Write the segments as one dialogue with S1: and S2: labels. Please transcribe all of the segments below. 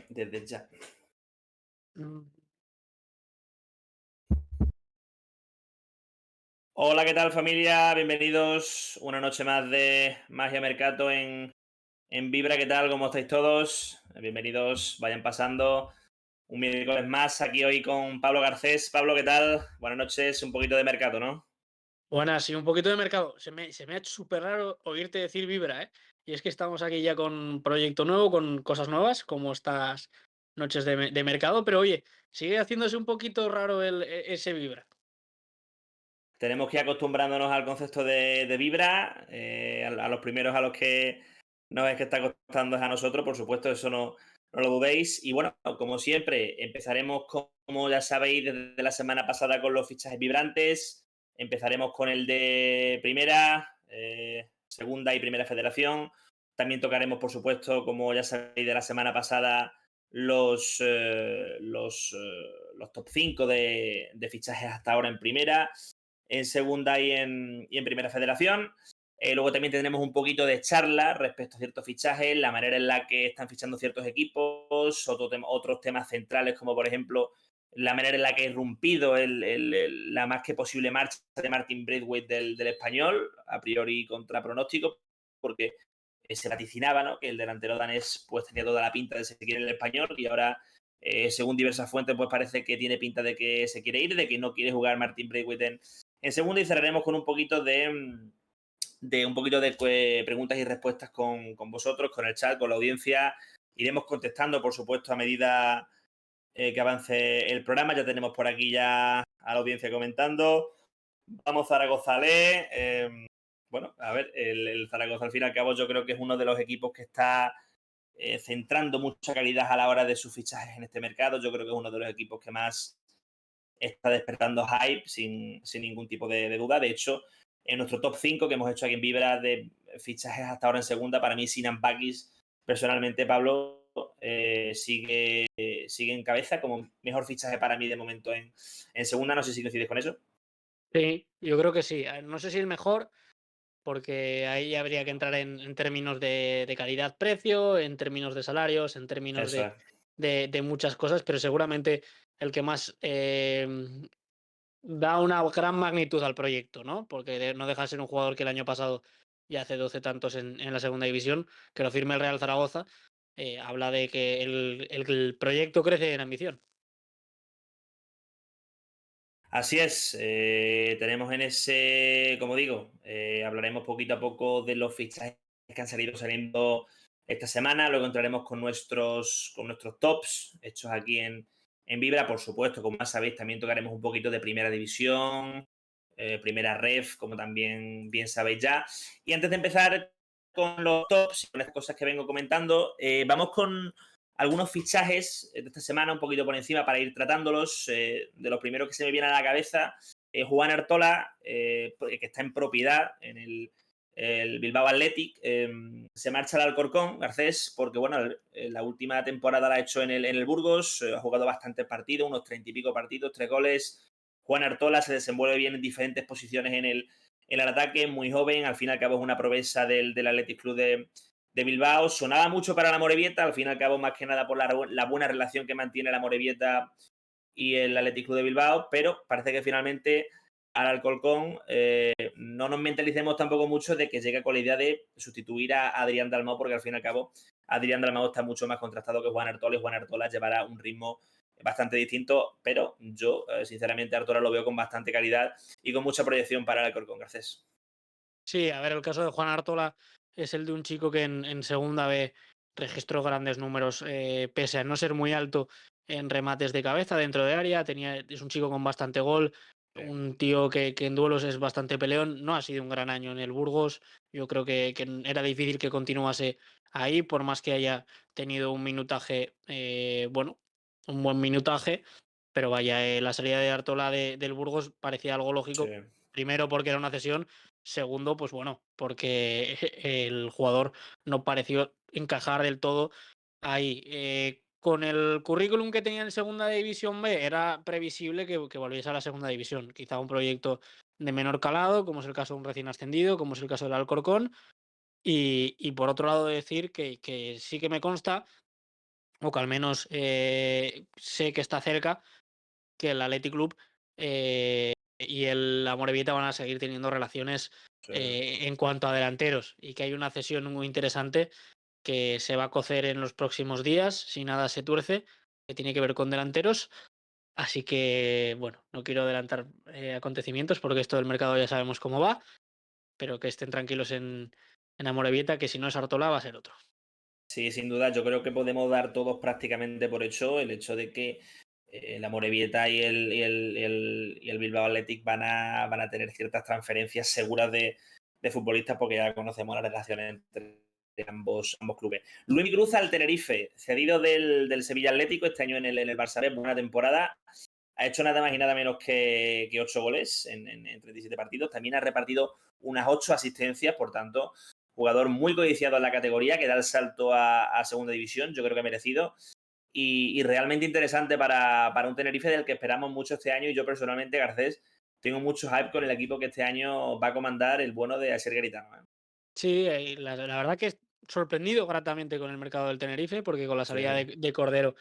S1: Desde ya.
S2: Mm.
S1: Hola, ¿qué tal familia? Bienvenidos una noche más de Magia Mercato en Vibra. ¿Qué tal? ¿Cómo estáis todos? Bienvenidos, vayan pasando. Un miércoles más aquí hoy con Pablo Garcés. Pablo, ¿qué tal? Buenas noches, un poquito de mercado, ¿no?
S2: Buenas, sí, un poquito de mercado. Se me ha hecho súper raro oírte decir Vibra, ¿eh? Y es que estamos aquí ya con proyecto nuevo, con cosas nuevas, como estas noches de mercado, pero oye, sigue haciéndose un poquito raro ese Vibra.
S1: Tenemos que ir acostumbrándonos al concepto de Vibra. A los primeros a los que nos es que está costando es a nosotros, por supuesto, eso no lo dudéis. Y bueno, como siempre, empezaremos, como ya sabéis, desde la semana pasada con los fichajes vibrantes. Empezaremos con el de primera, segunda y primera federación. También tocaremos, por supuesto, como ya sabéis, de la semana pasada, los top 5 de fichajes hasta ahora en primera, en segunda y en primera federación. Luego también tendremos un poquito de charla respecto a ciertos fichajes, la manera en la que están fichando ciertos equipos, otros temas centrales, como por ejemplo la manera en la que ha irrumpido la más que posible marcha de Martin Braithwaite del español, a priori contra pronóstico, porque se vaticinaba, ¿no?, que el delantero danés pues tenía toda la pinta de seguir en el español, y ahora, según diversas fuentes, pues parece que tiene pinta de que se quiere ir, de que no quiere jugar Martin Braithwaite en segunda, y cerraremos con un poquito de preguntas y respuestas con vosotros, con el chat, con la audiencia. Iremos contestando, por supuesto, a medida que avance el programa. Ya tenemos por aquí ya a la audiencia comentando. Vamos Zaragoza-Le. Bueno, a ver, el Zaragoza al fin y al cabo yo creo que es uno de los equipos que está centrando mucha calidad a la hora de sus fichajes en este mercado. Yo creo que es uno de los equipos que más está despertando hype sin ningún tipo de duda. De hecho, en nuestro top 5 que hemos hecho aquí en Vibra de fichajes hasta ahora en segunda, para mí Sinan Bakis, personalmente, Pablo, sigue en cabeza como mejor fichaje para mí de momento en segunda. No sé si coincides con eso.
S2: Sí, yo creo que sí. No sé si el mejor, porque ahí habría que entrar en términos de calidad-precio, en términos de salarios, en términos
S1: Eso es.
S2: de muchas cosas, pero seguramente el que más da una gran magnitud al proyecto, ¿no? Porque no deja de ser un jugador que el año pasado ya hace 12 tantos en la segunda división, que lo firme el Real Zaragoza, habla de que el proyecto crece en ambición.
S1: Así es, tenemos en ese, como digo, hablaremos poquito a poco de los fichajes que han saliendo esta semana. Luego entraremos con nuestros tops hechos aquí en Vibra. Por supuesto, como ya sabéis, también tocaremos un poquito de primera división, primera ref, como también bien sabéis ya. Y antes de empezar con los tops y con las cosas que vengo comentando, vamos con algunos fichajes de esta semana, un poquito por encima para ir tratándolos. De los primeros que se me viene a la cabeza, Juan Artola, que está en propiedad en el Bilbao Athletic. Se marcha al Alcorcón, Garcés, porque bueno, la última temporada la ha hecho en el Burgos, ha jugado bastantes partidos, unos 30 y pico partidos, 3 goles. Juan Artola se desenvuelve bien en diferentes posiciones en el ataque, muy joven, al fin y al cabo es una promesa del Athletic Club de Bilbao. Sonaba mucho para la Morevieta, al fin y al cabo, más que nada por la buena relación que mantiene la Morevieta y el Atlético de Bilbao, pero parece que finalmente al Alcorcón no nos mentalicemos tampoco mucho de que llegue con la idea de sustituir a Adrián Dalmau, porque al fin y al cabo Adrián Dalmau está mucho más contrastado que Juan Artola, y Juan Artola llevará un ritmo bastante distinto, pero yo sinceramente a Artola lo veo con bastante calidad y con mucha proyección para el Alcorcón. Garcés.
S2: Sí, a ver, el caso de Juan Artola es el de un chico que en segunda B registró grandes números, pese a no ser muy alto en remates de cabeza dentro de área. Es un chico con bastante gol, un tío que en duelos es bastante peleón. No ha sido un gran año en el Burgos. Yo creo que era difícil que continuase ahí, por más que haya tenido un minutaje, bueno, un buen minutaje. Pero vaya, la salida de Artola del Burgos parecía algo
S1: Sí.
S2: lógico. Primero porque era una cesión. Segundo, pues bueno, porque el jugador no pareció encajar del todo ahí. Con el currículum que tenía en segunda división B, era previsible que volviese a la segunda división. Quizá un proyecto de menor calado, como es el caso de un recién ascendido, como es el caso del Alcorcón. Y por otro lado, decir que sí que me consta o que al menos sé que está cerca, que el Athletic Club y el Amorebieta van a seguir teniendo relaciones
S1: Sí.
S2: en cuanto a delanteros, y que hay una cesión muy interesante que se va a cocer en los próximos días, si nada se tuerce, que tiene que ver con delanteros. Así que, bueno, no quiero adelantar acontecimientos porque esto del mercado ya sabemos cómo va, pero que estén tranquilos en Amorebieta, que si no es Artola va a ser otro.
S1: Sí, sin duda, yo creo que podemos dar todos prácticamente por hecho el hecho de que la Morevieta y el Bilbao Athletic van a tener ciertas transferencias seguras de futbolistas porque ya conocemos las relaciones entre ambos clubes. Luis Cruz al Tenerife, cedido del Sevilla Atlético este año en el Barça B, buena temporada. Ha hecho nada más y nada menos que 8 goles en 37 partidos. También ha repartido unas 8 asistencias, por tanto, jugador muy codiciado en la categoría, que da el salto a segunda división, yo creo que ha merecido. Y realmente interesante para un Tenerife del que esperamos mucho este año. Y yo personalmente, Garcés, tengo mucho hype con el equipo que este año va a comandar el bueno de Asier Garitano. ¿Eh?
S2: Sí, la verdad que es sorprendido gratamente con el mercado del Tenerife, porque con la
S1: Sí.
S2: salida de Cordero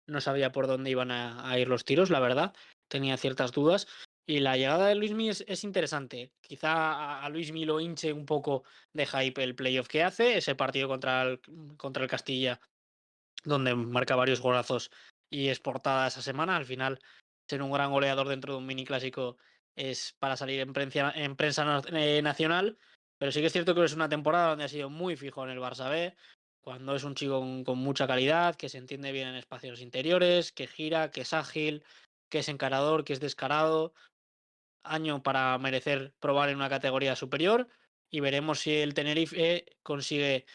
S2: no sabía por dónde iban a ir los tiros, la verdad. Tenía ciertas dudas. Y la llegada de Luismi es interesante. Quizá a Luismi lo hinche un poco de hype el playoff que hace, ese partido contra el Castilla, donde marca varios golazos y es portada esa semana. Al final, ser un gran goleador dentro de un mini clásico es para salir en prensa nacional. Pero sí que es cierto que es una temporada donde ha sido muy fijo en el Barça B, cuando es un chico con mucha calidad, que se entiende bien en espacios interiores, que gira, que es ágil, que es encarador, que es descarado. Año para merecer probar en una categoría superior, y veremos si el Tenerife consigue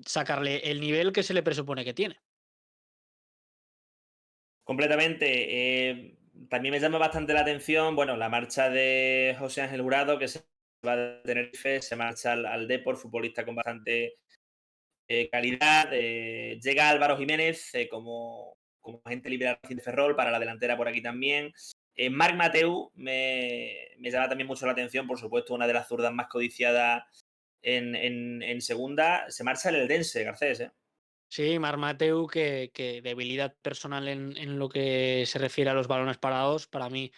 S2: sacarle el nivel que se le presupone que tiene.
S1: Completamente. También me llama bastante la atención, bueno, la marcha de José Ángel Jurado, que se va de Tenerife, se marcha al Depor, futbolista con bastante calidad. Llega Álvaro Jiménez como agente libre al Racing de Ferrol para la delantera por aquí también. Marc Mateu me llama también mucho la atención, por supuesto, una de las zurdas más codiciadas en segunda. Se marcha el Eldense, Garcés, ¿eh?
S2: Sí, Marc Mateu, que debilidad personal en lo que se refiere a los balones parados. Para mí,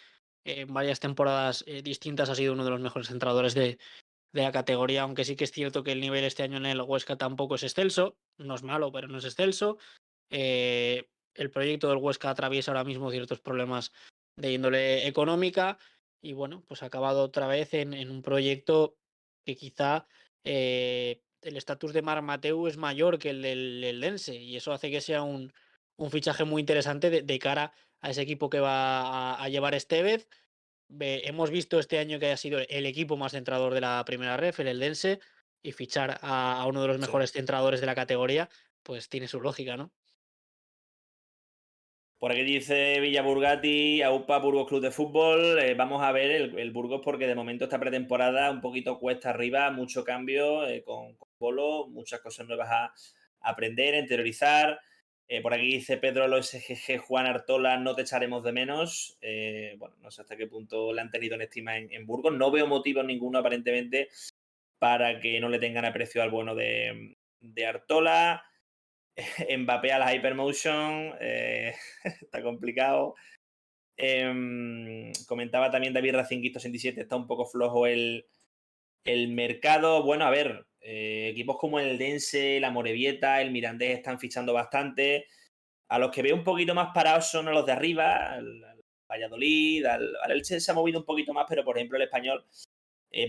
S2: en varias temporadas distintas ha sido uno de los mejores centradores de la categoría, aunque sí que es cierto que el nivel este año en el Huesca tampoco es excelso. No es malo, pero no es excelso. El proyecto del Huesca atraviesa ahora mismo ciertos problemas de índole económica, y bueno, pues ha acabado otra vez en un proyecto que quizá el estatus de Marc Mateu es mayor que el del Eldense, y eso hace que sea un fichaje muy interesante de cara a ese equipo que va a llevar Estevez. Hemos visto este año que ha sido el equipo más centrador de la primera ref, el Eldense, y fichar a uno de los
S1: Sí.
S2: mejores centradores de la categoría, pues tiene su lógica, ¿no?
S1: Por aquí dice Villa Burgati, AUPA Burgos Club de Fútbol. Vamos a ver el Burgos porque de momento esta pretemporada un poquito cuesta arriba, mucho cambio con Polo, muchas cosas nuevas a aprender, a interiorizar. Por aquí dice Pedro Los SGG, Juan Artola, no te echaremos de menos. Bueno, no sé hasta qué punto le han tenido en estima en Burgos. No veo motivos ninguno aparentemente para que no le tengan aprecio al bueno de Artola. Mbappé a la Hypermotion, está complicado. Comentaba también David Racinguito 67, está un poco flojo el mercado. Bueno, a ver, equipos como el Dense, la Morevieta, el Mirandés están fichando bastante. A los que veo un poquito más parados son a los de arriba, al Valladolid, al Elche se ha movido un poquito más, pero por ejemplo el Español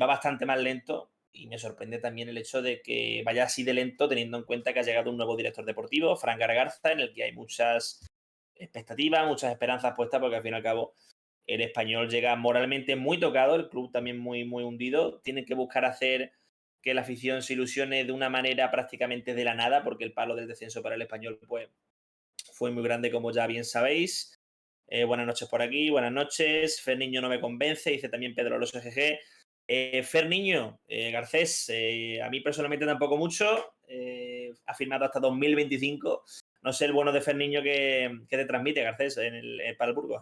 S1: va bastante más lento y me sorprende también el hecho de que vaya así de lento teniendo en cuenta que ha llegado un nuevo director deportivo, Fran Gargarza, en el que hay muchas expectativas, muchas esperanzas puestas porque al fin y al cabo el Español llega moralmente muy tocado, el club también muy, muy hundido, tienen que buscar hacer que la afición se ilusione de una manera prácticamente de la nada porque el palo del descenso para el Español pues, fue muy grande como ya bien sabéis. Buenas noches por aquí, buenas noches. Fer Niño no me convence, dice también Pedro Los GG. Fer Niño, Garcés, a mí personalmente tampoco mucho. Ha firmado hasta 2025. No sé el bueno de Fer Niño que te transmite, Garcés, para el Burgos.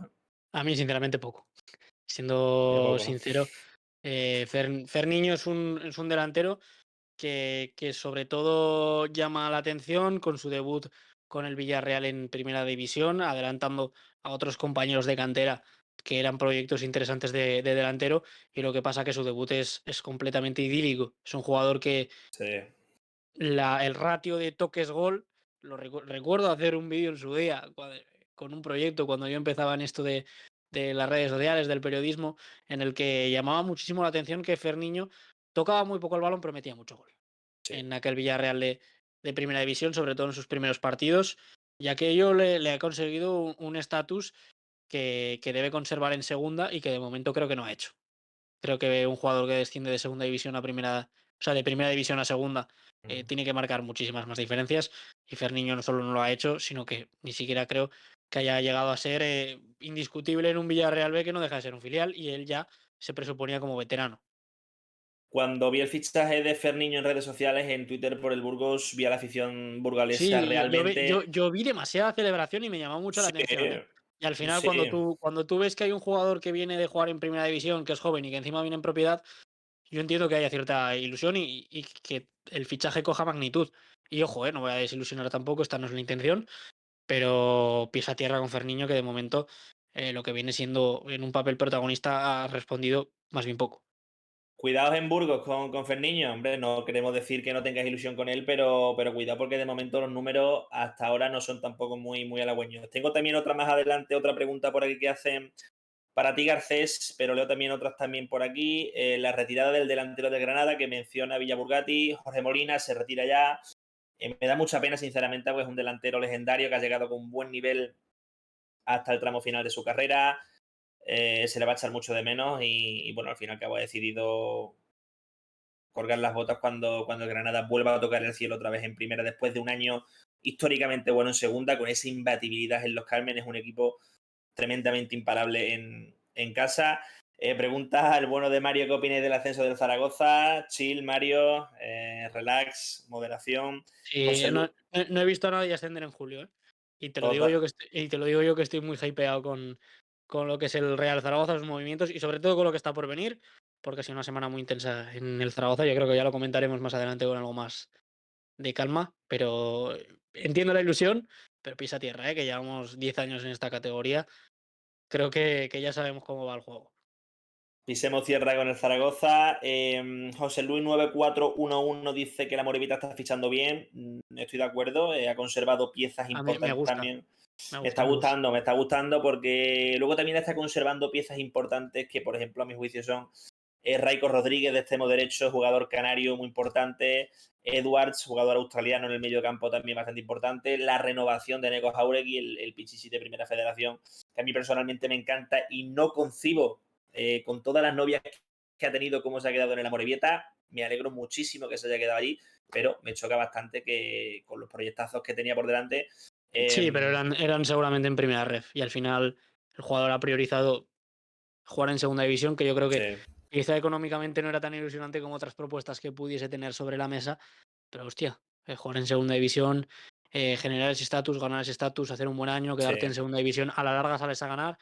S2: A mí, sinceramente, poco.
S1: De
S2: Siendo
S1: poco, ¿no?
S2: sincero, Ferniño es un delantero que sobre todo llama la atención con su debut con el Villarreal en primera división, adelantando a otros compañeros de cantera que eran proyectos interesantes de delantero, y lo que pasa que su debut es completamente idílico. Es un jugador que
S1: Sí,
S2: el ratio de toques gol, recuerdo hacer un vídeo en su día con un proyecto cuando yo empezaba en esto de las redes sociales, del periodismo, en el que llamaba muchísimo la atención que Ferniño tocaba muy poco el balón, pero metía mucho gol
S1: sí.
S2: en aquel Villarreal de primera división, sobre todo en sus primeros partidos, y aquello le ha conseguido un estatus que debe conservar en segunda y que de momento creo que no ha hecho. Creo que un jugador que desciende de segunda división a primera, o sea, de primera división a segunda,
S1: Mm.
S2: tiene que marcar muchísimas más diferencias, y Ferniño no solo no lo ha hecho, sino que ni siquiera creo que haya llegado a ser indiscutible en un Villarreal B, que no deja de ser un filial, y él ya se presuponía como veterano.
S1: Cuando vi el fichaje de Ferniño en redes sociales, en Twitter por el Burgos, vi a la afición burgalesa
S2: Sí,
S1: realmente.
S2: yo vi demasiada celebración y me llamó mucho la
S1: Sí,
S2: atención, ¿eh? Y al final,
S1: sí.
S2: cuando tú ves que hay un jugador que viene de jugar en primera división, que es joven y que encima viene en propiedad, yo entiendo que haya cierta ilusión y que el fichaje coja magnitud. Y ojo, no voy a desilusionar tampoco, esta no es la intención, pero pies a tierra con Ferniño, que de momento lo que viene siendo en un papel protagonista ha respondido más bien poco.
S1: Cuidados en Burgos con Ferniño, hombre, no queremos decir que no tengáis ilusión con él, pero cuidado porque de momento los números hasta ahora no son tampoco muy halagüeños. Tengo también otra más adelante, otra pregunta por aquí que hacen para ti, Garcés, pero leo también otras también por aquí. La retirada del delantero de Granada que menciona Villaburgati, Jorge Molina se retira ya. Me da mucha pena, sinceramente, porque es un delantero legendario que ha llegado con un buen nivel hasta el tramo final de su carrera. Se le va a echar mucho de menos y bueno, al fin y al cabo ha decidido colgar las botas cuando el Granada vuelva a tocar el cielo otra vez en primera después de un año históricamente bueno en segunda, con esa imbatibilidad en los Cármenes, un equipo tremendamente imparable en casa. Pregunta al bueno de Mario qué opináis del ascenso del Zaragoza. Chill, Mario, relax, moderación.
S2: Sí,
S1: José Lu.
S2: no he visto a nadie ascender en julio, ¿eh? Y te lo digo
S1: Total,
S2: yo y te lo digo yo que estoy muy hypeado con lo que es el Real Zaragoza, sus movimientos y sobre todo con lo que está por venir, porque ha sido una semana muy intensa en el Zaragoza. Yo creo que ya lo comentaremos más adelante con algo más de calma, pero entiendo la ilusión, pero pisa tierra, ¿eh? Que llevamos 10 años en esta categoría. Creo que ya sabemos cómo va el juego.
S1: pisemos tierra con el Zaragoza. José Luis 9411 dice que la Morevita está fichando bien. Estoy de acuerdo. Ha conservado piezas
S2: A mí
S1: importantes también.
S2: me
S1: Me
S2: gusta,
S1: está
S2: me gusta.
S1: gustando, me está gustando porque luego también está conservando piezas importantes que, por ejemplo, a mi juicio son Raiko Rodríguez de extremo derecho, jugador canario muy importante. Edwards, jugador australiano en el medio campo también bastante importante. La renovación de Neko Jauregui, el Pichichi de Primera Federación, que a mí personalmente me encanta y no concibo con todas las novias que ha tenido cómo se ha quedado en el Amorebieta. Me alegro muchísimo que se haya quedado allí, pero me choca bastante que con los proyectazos que tenía por delante.
S2: Sí, pero eran seguramente en primera ref y al final el jugador ha priorizado jugar en segunda división, que yo creo que
S1: Sí,
S2: quizá económicamente no era tan ilusionante como otras propuestas que pudiese tener sobre la mesa, pero hostia, jugar en segunda división, generar ese estatus, ganar ese estatus, hacer un buen año,
S1: sí.
S2: quedarte en segunda división, a la larga sales a ganar,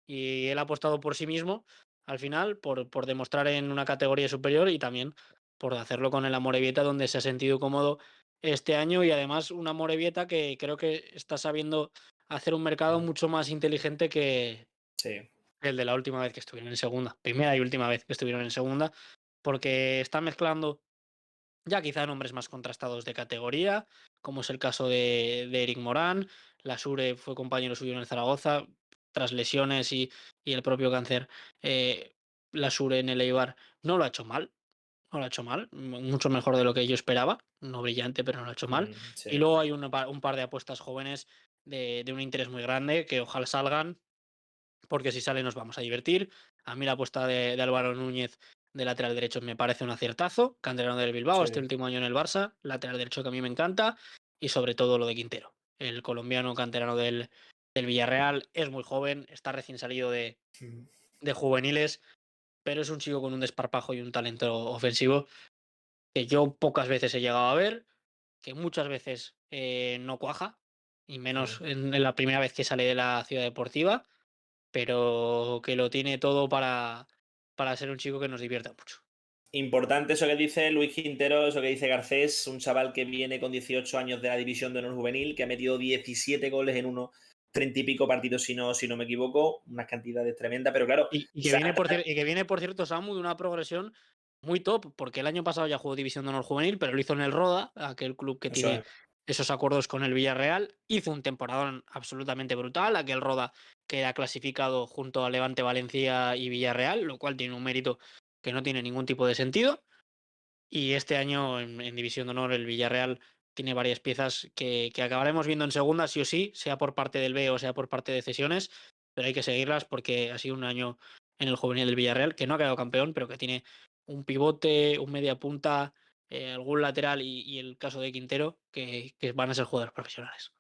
S2: y él ha apostado por sí mismo al final, por demostrar en una categoría superior y también por hacerlo con el Amorebieta, donde se ha sentido cómodo este año, y además un Amorebieta que creo que está sabiendo hacer un mercado mucho más inteligente que
S1: Sí.
S2: el de la última vez que estuvieron en segunda, primera y última vez que estuvieron en segunda, porque está mezclando ya quizá nombres más contrastados de categoría, como es el caso de Eric Morán. Lasure fue compañero suyo en el Zaragoza, tras lesiones y el propio cáncer. eh, Lasure en el Eibar no lo ha hecho mal, no lo ha hecho mal, mucho mejor de lo que yo esperaba, no brillante, pero no lo ha hecho mal.
S1: Sí.
S2: Y luego hay un par de apuestas jóvenes de un interés muy grande, que ojalá salgan, porque si sale nos vamos a divertir. A mí la apuesta de Álvaro Núñez de lateral derecho me parece un aciertazo, canterano del Bilbao,
S1: Sí.
S2: este último año en el Barça, lateral derecho que a mí me encanta, y sobre todo lo de Quintero, el colombiano canterano del Villarreal. Es muy joven, está recién salido de juveniles, pero es un chico con un desparpajo y un talento ofensivo que yo pocas veces he llegado a ver, que muchas veces no cuaja, y menos en la primera vez que sale de la ciudad deportiva, pero que lo tiene todo para ser un chico que nos divierta mucho.
S1: Importante eso que dice Luis Quintero, eso que dice Garcés, un chaval que viene con 18 años de la División de Honor Juvenil, que ha metido 17 goles en unos 30 y pico partidos, si no me equivoco, unas cantidades tremendas, pero claro,
S2: Y que viene, por cierto, Samu, de una progresión muy top, porque el año pasado ya jugó División de Honor Juvenil, pero lo hizo en el Roda, aquel club que
S1: eso
S2: tiene
S1: es.
S2: esos acuerdos con el Villarreal. Hizo un temporadón absolutamente brutal, aquel Roda que era clasificado junto a Levante, Valencia y Villarreal, lo cual tiene un mérito que no tiene ningún tipo de sentido. Y este año en División de Honor el Villarreal tiene varias piezas que acabaremos viendo en segunda, sí o sí, sea por parte del B o sea por parte de cesiones, pero hay que seguirlas porque ha sido un año en el juvenil del Villarreal que no ha quedado campeón, pero que tiene un pivote, un media punta, algún lateral y el caso de Quintero, que van a ser jugadores profesionales.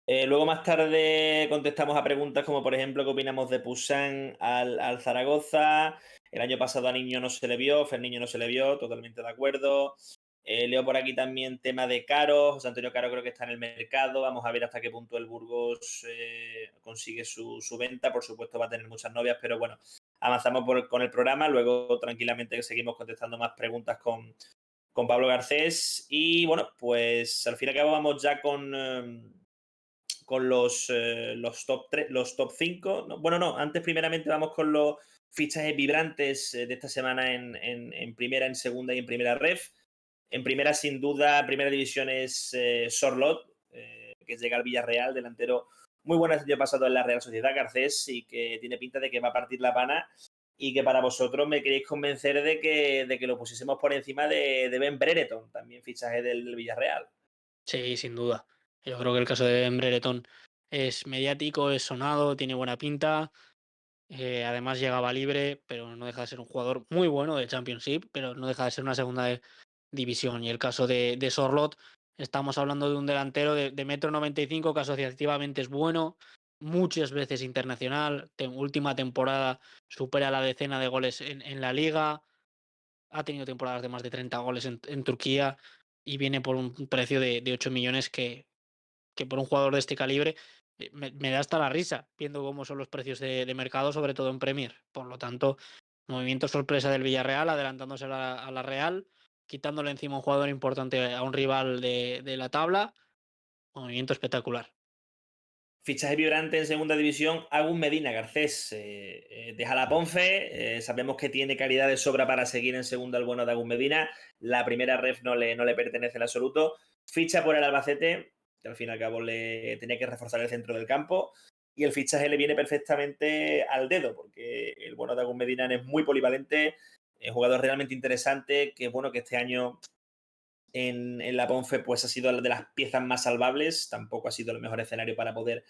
S1: Luego más tarde contestamos a preguntas como, por ejemplo, ¿qué opinamos de Poussin al Zaragoza? El año pasado a Niño no se le vio, Ferniño no se le vio, totalmente de acuerdo. Leo por aquí también tema de Caro. José Antonio Caro creo que está en el mercado. Vamos a ver hasta qué punto el Burgos consigue su venta. Por supuesto va a tener muchas novias, pero bueno, avanzamos con el programa. Luego tranquilamente seguimos contestando más preguntas con Pablo Garcés. Y bueno, pues al fin y al cabo vamos ya con los top 3, los top 5. No, bueno, no, antes primeramente vamos con los fichajes vibrantes de esta semana en primera, en segunda y en primera ref. En primera, sin duda, primera división es Sorlot, que llega al Villarreal, delantero muy bueno el año pasado en la Real Sociedad, Garcés, y que tiene pinta de que va a partir la pana y que para vosotros me queréis convencer de que lo pusiésemos por encima de Ben Brereton, también fichaje del Villarreal.
S2: Sí, sin duda. Yo creo que el caso de Brereton es mediático, es sonado, tiene buena pinta. Además llegaba libre, pero no deja de ser un jugador muy bueno de Championship, pero no deja de ser una división. Y el caso de Sorlot, estamos hablando de un delantero de 1,95 m que asociativamente es bueno, muchas veces internacional, última temporada supera la decena de goles en la liga, ha tenido temporadas de más de 30 goles en Turquía y viene por un precio de 8 millones que por un jugador de este calibre me da hasta la risa, viendo cómo son los precios de mercado, sobre todo en Premier. Por lo tanto, movimiento sorpresa del Villarreal, adelantándose a la Real, quitándole encima un jugador importante a un rival de la tabla. Movimiento espectacular.
S1: Fichaje vibrante en segunda división, Agus Medina Garcés. Deja la Ponfe, sabemos que tiene calidad de sobra para seguir en segunda el bueno de Agus Medina. La primera ref no le pertenece en absoluto. Ficha por el Albacete, que al fin y al cabo le tenía que reforzar el centro del campo. Y el fichaje le viene perfectamente al dedo, porque el bueno de Agus Medina es muy polivalente, jugador realmente interesante, que bueno que este año en la Ponfe pues ha sido de las piezas más salvables, tampoco ha sido el mejor escenario para poder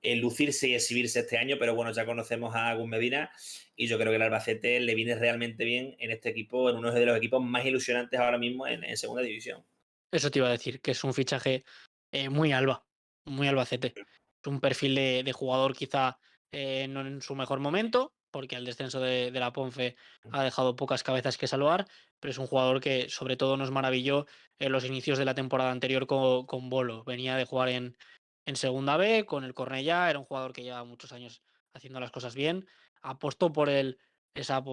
S1: lucirse y exhibirse este año, pero bueno, ya conocemos a Agus Medina y yo creo que el Albacete le viene realmente bien en este equipo, en uno de los equipos más ilusionantes ahora mismo en segunda división.
S2: Eso te iba a decir, que es un fichaje muy Alba, muy Albacete. Es un perfil de jugador quizá no en su mejor momento, porque el descenso de la Ponfe ha dejado pocas cabezas que salvar, pero es un jugador que sobre todo nos maravilló en los inicios de la temporada anterior con Bolo. Venía de jugar en Segunda B con el Cornellá, era un jugador que lleva muchos años haciendo las cosas bien, apostó por esa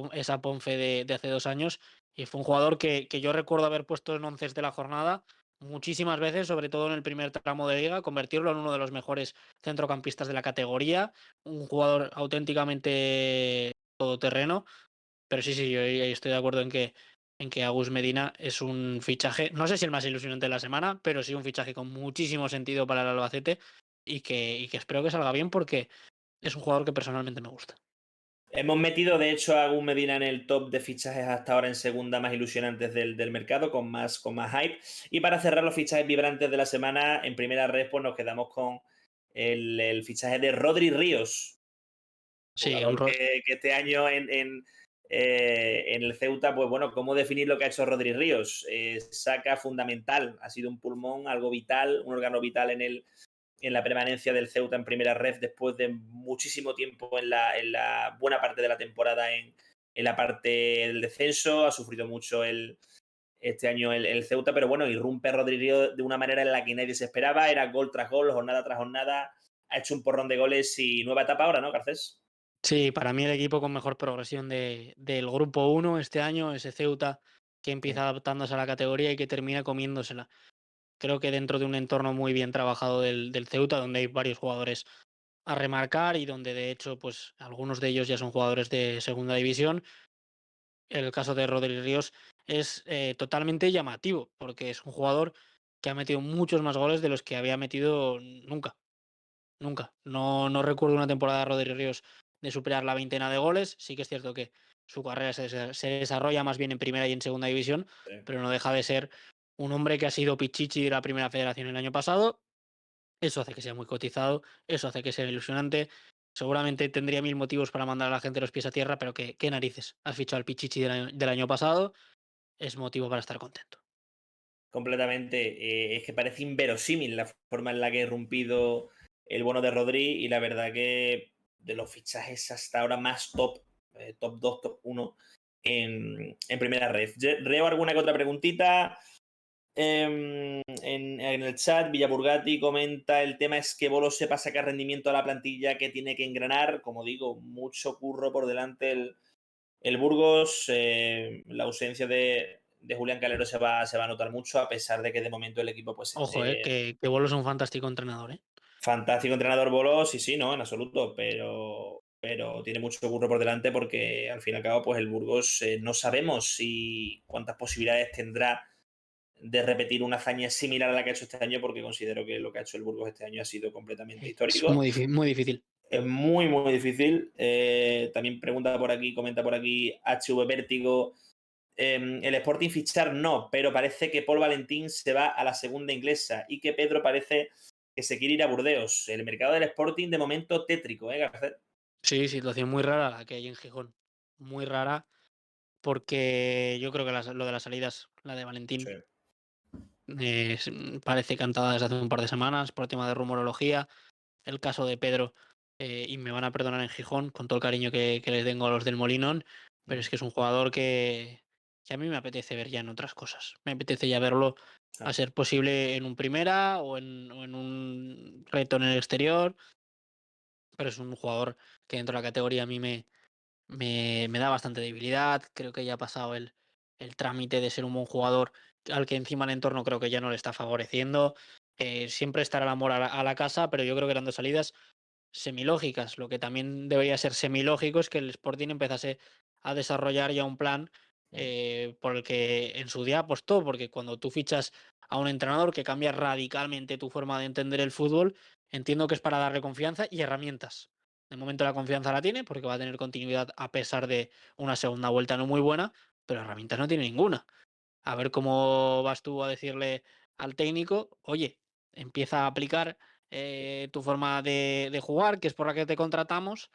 S2: Ponfe de hace 2 años y fue un jugador que yo recuerdo haber puesto en onces de la jornada muchísimas veces, sobre todo en el primer tramo de liga, convertirlo en uno de los mejores centrocampistas de la categoría, un jugador auténticamente todoterreno, pero sí, yo estoy de acuerdo en que Agus Medina es un fichaje, no sé si el más ilusionante de la semana, pero sí un fichaje con muchísimo sentido para el Albacete y que espero que salga bien porque es un jugador que personalmente me gusta.
S1: Hemos metido, de hecho, a Agus Medina en el top de fichajes hasta ahora en segunda más ilusionantes del mercado, con más hype. Y para cerrar los fichajes vibrantes de la semana, en primera red, pues nos quedamos con el fichaje de Rodri Ríos,
S2: Sí, un
S1: jugador que este año en el Ceuta, pues bueno, ¿cómo definir lo que ha hecho Rodri Ríos? Saca fundamental, ha sido un pulmón, algo vital, un órgano vital en la permanencia del Ceuta en primera ref después de muchísimo tiempo en la buena parte de la temporada en la parte del descenso. Ha sufrido mucho este año el Ceuta, pero bueno, irrumpe Rodrigo de una manera en la que nadie se esperaba. Era gol tras gol, jornada tras jornada. Ha hecho un porrón de goles y nueva etapa ahora, ¿no, Garcés?
S2: Sí, para mí el equipo con mejor progresión del grupo uno este año, ese Ceuta que empieza adaptándose a la categoría y que termina comiéndosela. Creo que dentro de un entorno muy bien trabajado del Ceuta, donde hay varios jugadores a remarcar y donde de hecho, pues algunos de ellos ya son jugadores de segunda división. El caso de Rodri Ríos es totalmente llamativo, porque es un jugador que ha metido muchos más goles de los que había metido nunca. Nunca. No recuerdo una temporada de Rodri Ríos de superar la veintena de goles. Sí que es cierto que su carrera se desarrolla más bien en primera y en segunda división,
S1: Sí.
S2: pero no deja de ser un hombre que ha sido pichichi de la primera federación el año pasado. Eso hace que sea muy cotizado, eso hace que sea ilusionante. Seguramente tendría mil motivos para mandar a la gente los pies a tierra, pero qué narices. Has fichado al pichichi del año pasado, es motivo para estar contento.
S1: Completamente. Es que parece inverosímil la forma en la que ha irrumpido el bono de Rodri y la verdad que de los fichajes hasta ahora más top, top 2, top 1 en primera red. Reo alguna que otra preguntita. En el chat, Villaburgati comenta: el tema es que Bolo sepa sacar rendimiento a la plantilla que tiene que engranar. Como digo, mucho curro por delante el Burgos. La ausencia de Julián Calero se va a notar mucho, a pesar de que de momento el equipo pues
S2: Ojo,
S1: esté
S2: que Bolo es un fantástico entrenador, ¿eh?
S1: fantástico. Entrenador Bolo, sí, sí, no, en absoluto, pero tiene mucho curro por delante porque al fin y al cabo pues el Burgos no sabemos si cuántas posibilidades tendrá de repetir una hazaña similar a la que ha hecho este año, porque considero que lo que ha hecho el Burgos este año ha sido completamente
S2: Es
S1: histórico.
S2: muy difícil.
S1: Es muy, muy difícil. También pregunta por aquí, comenta por aquí HV Vértigo. El Sporting fichar no, pero parece que Paul Valentín se va a la segunda inglesa y que Pedro parece que se quiere ir a Burdeos. El mercado del Sporting de momento tétrico, ¿eh, Garcés?
S2: Sí, situación muy rara la que hay en Gijón. Muy rara, porque yo creo que lo de las salidas, la de
S1: Sí.
S2: Valentín, parece cantada desde hace un par de semanas por tema de rumorología. El caso de Pedro, y me van a perdonar en Gijón, con todo el cariño que les tengo a los del Molinón, pero es que es un jugador que a mí me apetece ver ya en otras cosas. Me apetece ya verlo a
S1: Ah,
S2: ser posible en un primera o en un reto en el exterior, pero es un jugador que dentro de la categoría a mí me da bastante debilidad. Creo que ya ha pasado el trámite de ser un buen jugador, al que encima el entorno creo que ya no le está favoreciendo. Siempre estará el amor a la casa, pero yo creo que eran dos salidas semilógicas. Lo que también debería ser semilógico es que el Sporting empezase a desarrollar ya un plan por el que en su día apostó, porque cuando tú fichas a un entrenador que cambia radicalmente tu forma de entender el fútbol, entiendo que es para darle confianza y herramientas. De momento la confianza la tiene porque va a tener continuidad a pesar de una segunda vuelta no muy buena, pero herramientas no tiene ninguna. A ver cómo vas tú a decirle al técnico, oye, empieza a aplicar tu forma de jugar, que es por la que te contratamos,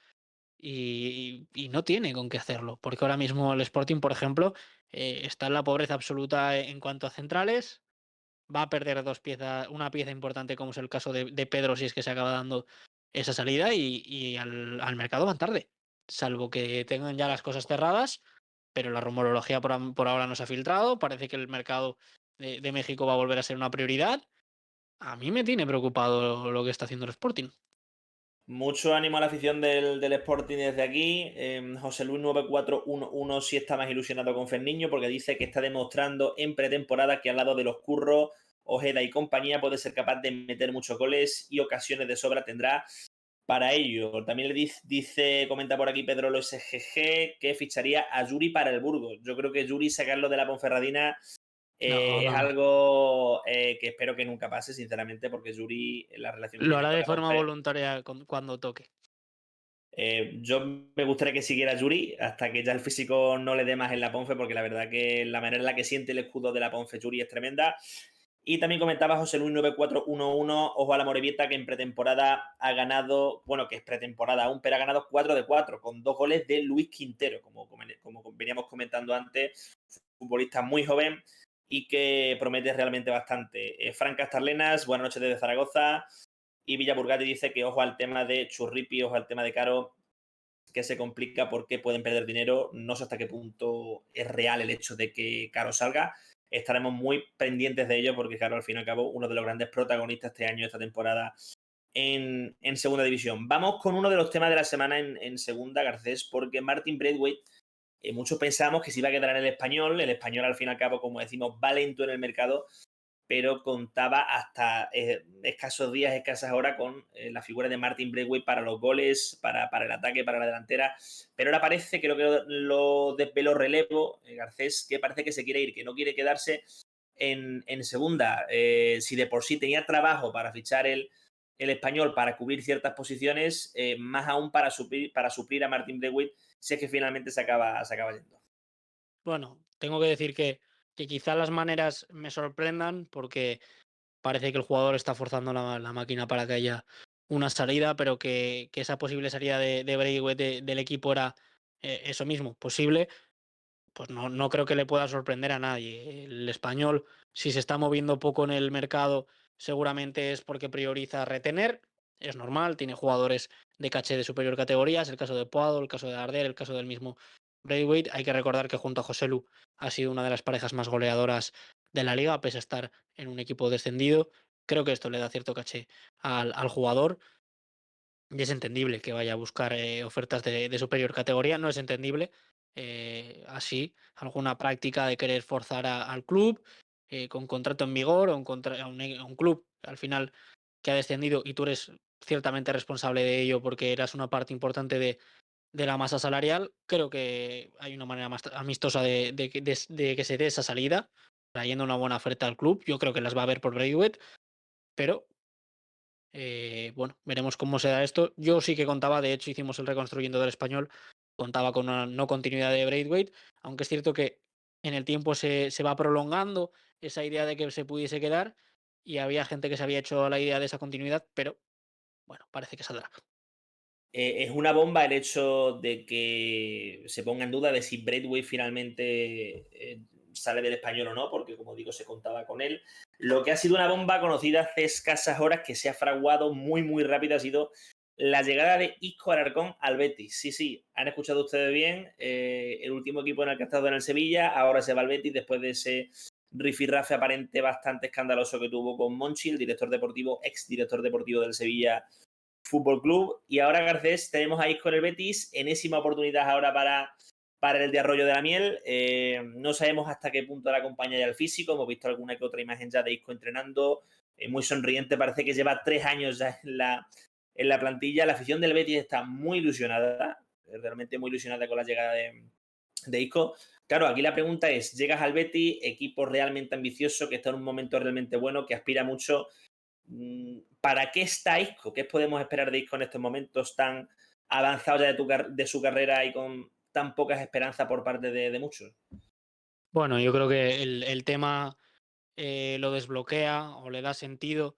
S2: y no tiene con qué hacerlo, porque ahora mismo el Sporting, por ejemplo, está en la pobreza absoluta en cuanto a centrales, va a perder una pieza importante como es el caso de Pedro si es que se acaba dando esa salida y al mercado van tarde, salvo que tengan ya las cosas cerradas, pero la rumorología por ahora no se ha filtrado, parece que el mercado de México va a volver a ser una prioridad. A mí me tiene preocupado lo que está haciendo el Sporting.
S1: mucho ánimo a la afición del Sporting desde aquí. José Luis 9411 sí está más ilusionado con Ferniño porque dice que está demostrando en pretemporada que al lado de los Curros, Ojeda y compañía puede ser capaz de meter muchos goles y ocasiones de sobra tendrá para ello. También le dice, comenta por aquí Pedro Lo SGG, que ficharía a Yuri para el Burgos. Yo creo que Yuri sacarlo de la Ponferradina
S2: No,
S1: es
S2: no, no.
S1: algo que espero que nunca pase, sinceramente, porque Yuri, la relación que
S2: Lo
S1: tiene
S2: hará
S1: con
S2: de
S1: la
S2: forma
S1: Ponfe,
S2: voluntaria cuando toque.
S1: yo me gustaría que siguiera Yuri hasta que ya el físico no le dé más en la Ponfe, porque la verdad que la manera en la que siente el escudo de la Ponfe Yuri es tremenda. Y también comentaba José Luis 9411, ojo a la Morevieta, que en pretemporada ha ganado, bueno, que es pretemporada aún, pero ha ganado 4 de 4, con 2 goles de Luis Quintero, como veníamos comentando antes, futbolista muy joven y que promete realmente bastante. Fran Castarlenas, buenas noches desde Zaragoza. Y Villaburgati dice que ojo al tema de Churripi, ojo al tema de Caro, que se complica porque pueden perder dinero. No sé hasta qué punto es real el hecho de que Caro salga. Estaremos muy pendientes de ello porque, claro, al fin y al cabo, uno de los grandes protagonistas este año, esta temporada, en segunda división. Vamos con uno de los temas de la semana en segunda, Garcés, porque Martin Braithwaite, muchos pensamos que se iba a quedar en el Español al fin y al cabo, como decimos, va lento en el mercado, pero contaba hasta escasos días, escasas horas con la figura de Martin Braithwaite para los goles, para el ataque, para la delantera, pero ahora parece, creo que lo desveló Relevo, Garcés, que parece que se quiere ir, que no quiere quedarse en segunda. Si de por sí tenía trabajo para fichar el Español para cubrir ciertas posiciones, más aún para suplir a Martin Braithwaite, si es que finalmente se acaba yendo.
S2: Bueno, tengo que decir que quizá las maneras me sorprendan porque parece que el jugador está forzando la máquina para que haya una salida, pero que esa posible salida de Braithwaite del equipo era eso mismo, posible. Pues no creo que le pueda sorprender a nadie. El Español, si se está moviendo poco en el mercado, seguramente es porque prioriza retener. Es normal, tiene jugadores de caché de superior categoría, es el caso de Puado, el caso de Arder, el caso del mismo Braithwaite. Hay que recordar que junto a Joselu ha sido una de las parejas más goleadoras de la liga, pese a estar en un equipo descendido. Creo que esto le da cierto caché al jugador. Y es entendible que vaya a buscar ofertas de superior categoría, no es entendible así alguna práctica de querer forzar al club con contrato en vigor o a un club al final que ha descendido y tú eres ciertamente responsable de ello porque eras una parte importante de la masa salarial. Creo que hay una manera más amistosa de que se dé esa salida, trayendo una buena oferta al club. Yo creo que las va a ver por Braithwaite, pero bueno, veremos cómo se da esto. Yo sí que contaba, de hecho hicimos el reconstruyendo del Español, contaba con una no continuidad de Braithwaite, aunque es cierto que en el tiempo se va prolongando esa idea de que se pudiese quedar y había gente que se había hecho la idea de esa continuidad, pero bueno, parece que saldrá.
S1: Es una bomba el hecho de que se ponga en duda de si Braithwaite finalmente sale del Español o no, porque como digo, se contaba con él. Lo que ha sido una bomba conocida hace escasas horas, que se ha fraguado muy, muy rápido, ha sido la llegada de Isco Alarcón al Betis. Sí, sí, han escuchado ustedes bien. El último equipo en el que ha estado en el Sevilla, ahora se va al Betis después de ese rifirrafe aparente bastante escandaloso que tuvo con Monchi, el director deportivo, ex director deportivo del Sevilla Fútbol Club. Y ahora, Garcés, tenemos a Isco en el Betis, enésima oportunidad ahora para el de Arroyo de la Miel. No sabemos hasta qué punto la acompaña ya el físico. Hemos visto alguna que otra imagen ya de Isco entrenando. Muy sonriente, parece que lleva 3 años ya en la plantilla. La afición del Betis está muy ilusionada, realmente muy ilusionada con la llegada de Isco. Claro, aquí la pregunta es, llegas al Betis, equipo realmente ambicioso, que está en un momento realmente bueno, que aspira mucho. ¿Para qué está Isco? ¿Qué podemos esperar de Isco en estos momentos tan avanzados ya de su carrera y con tan pocas esperanzas por parte de muchos?
S2: Bueno, yo creo que el tema lo desbloquea o le da sentido.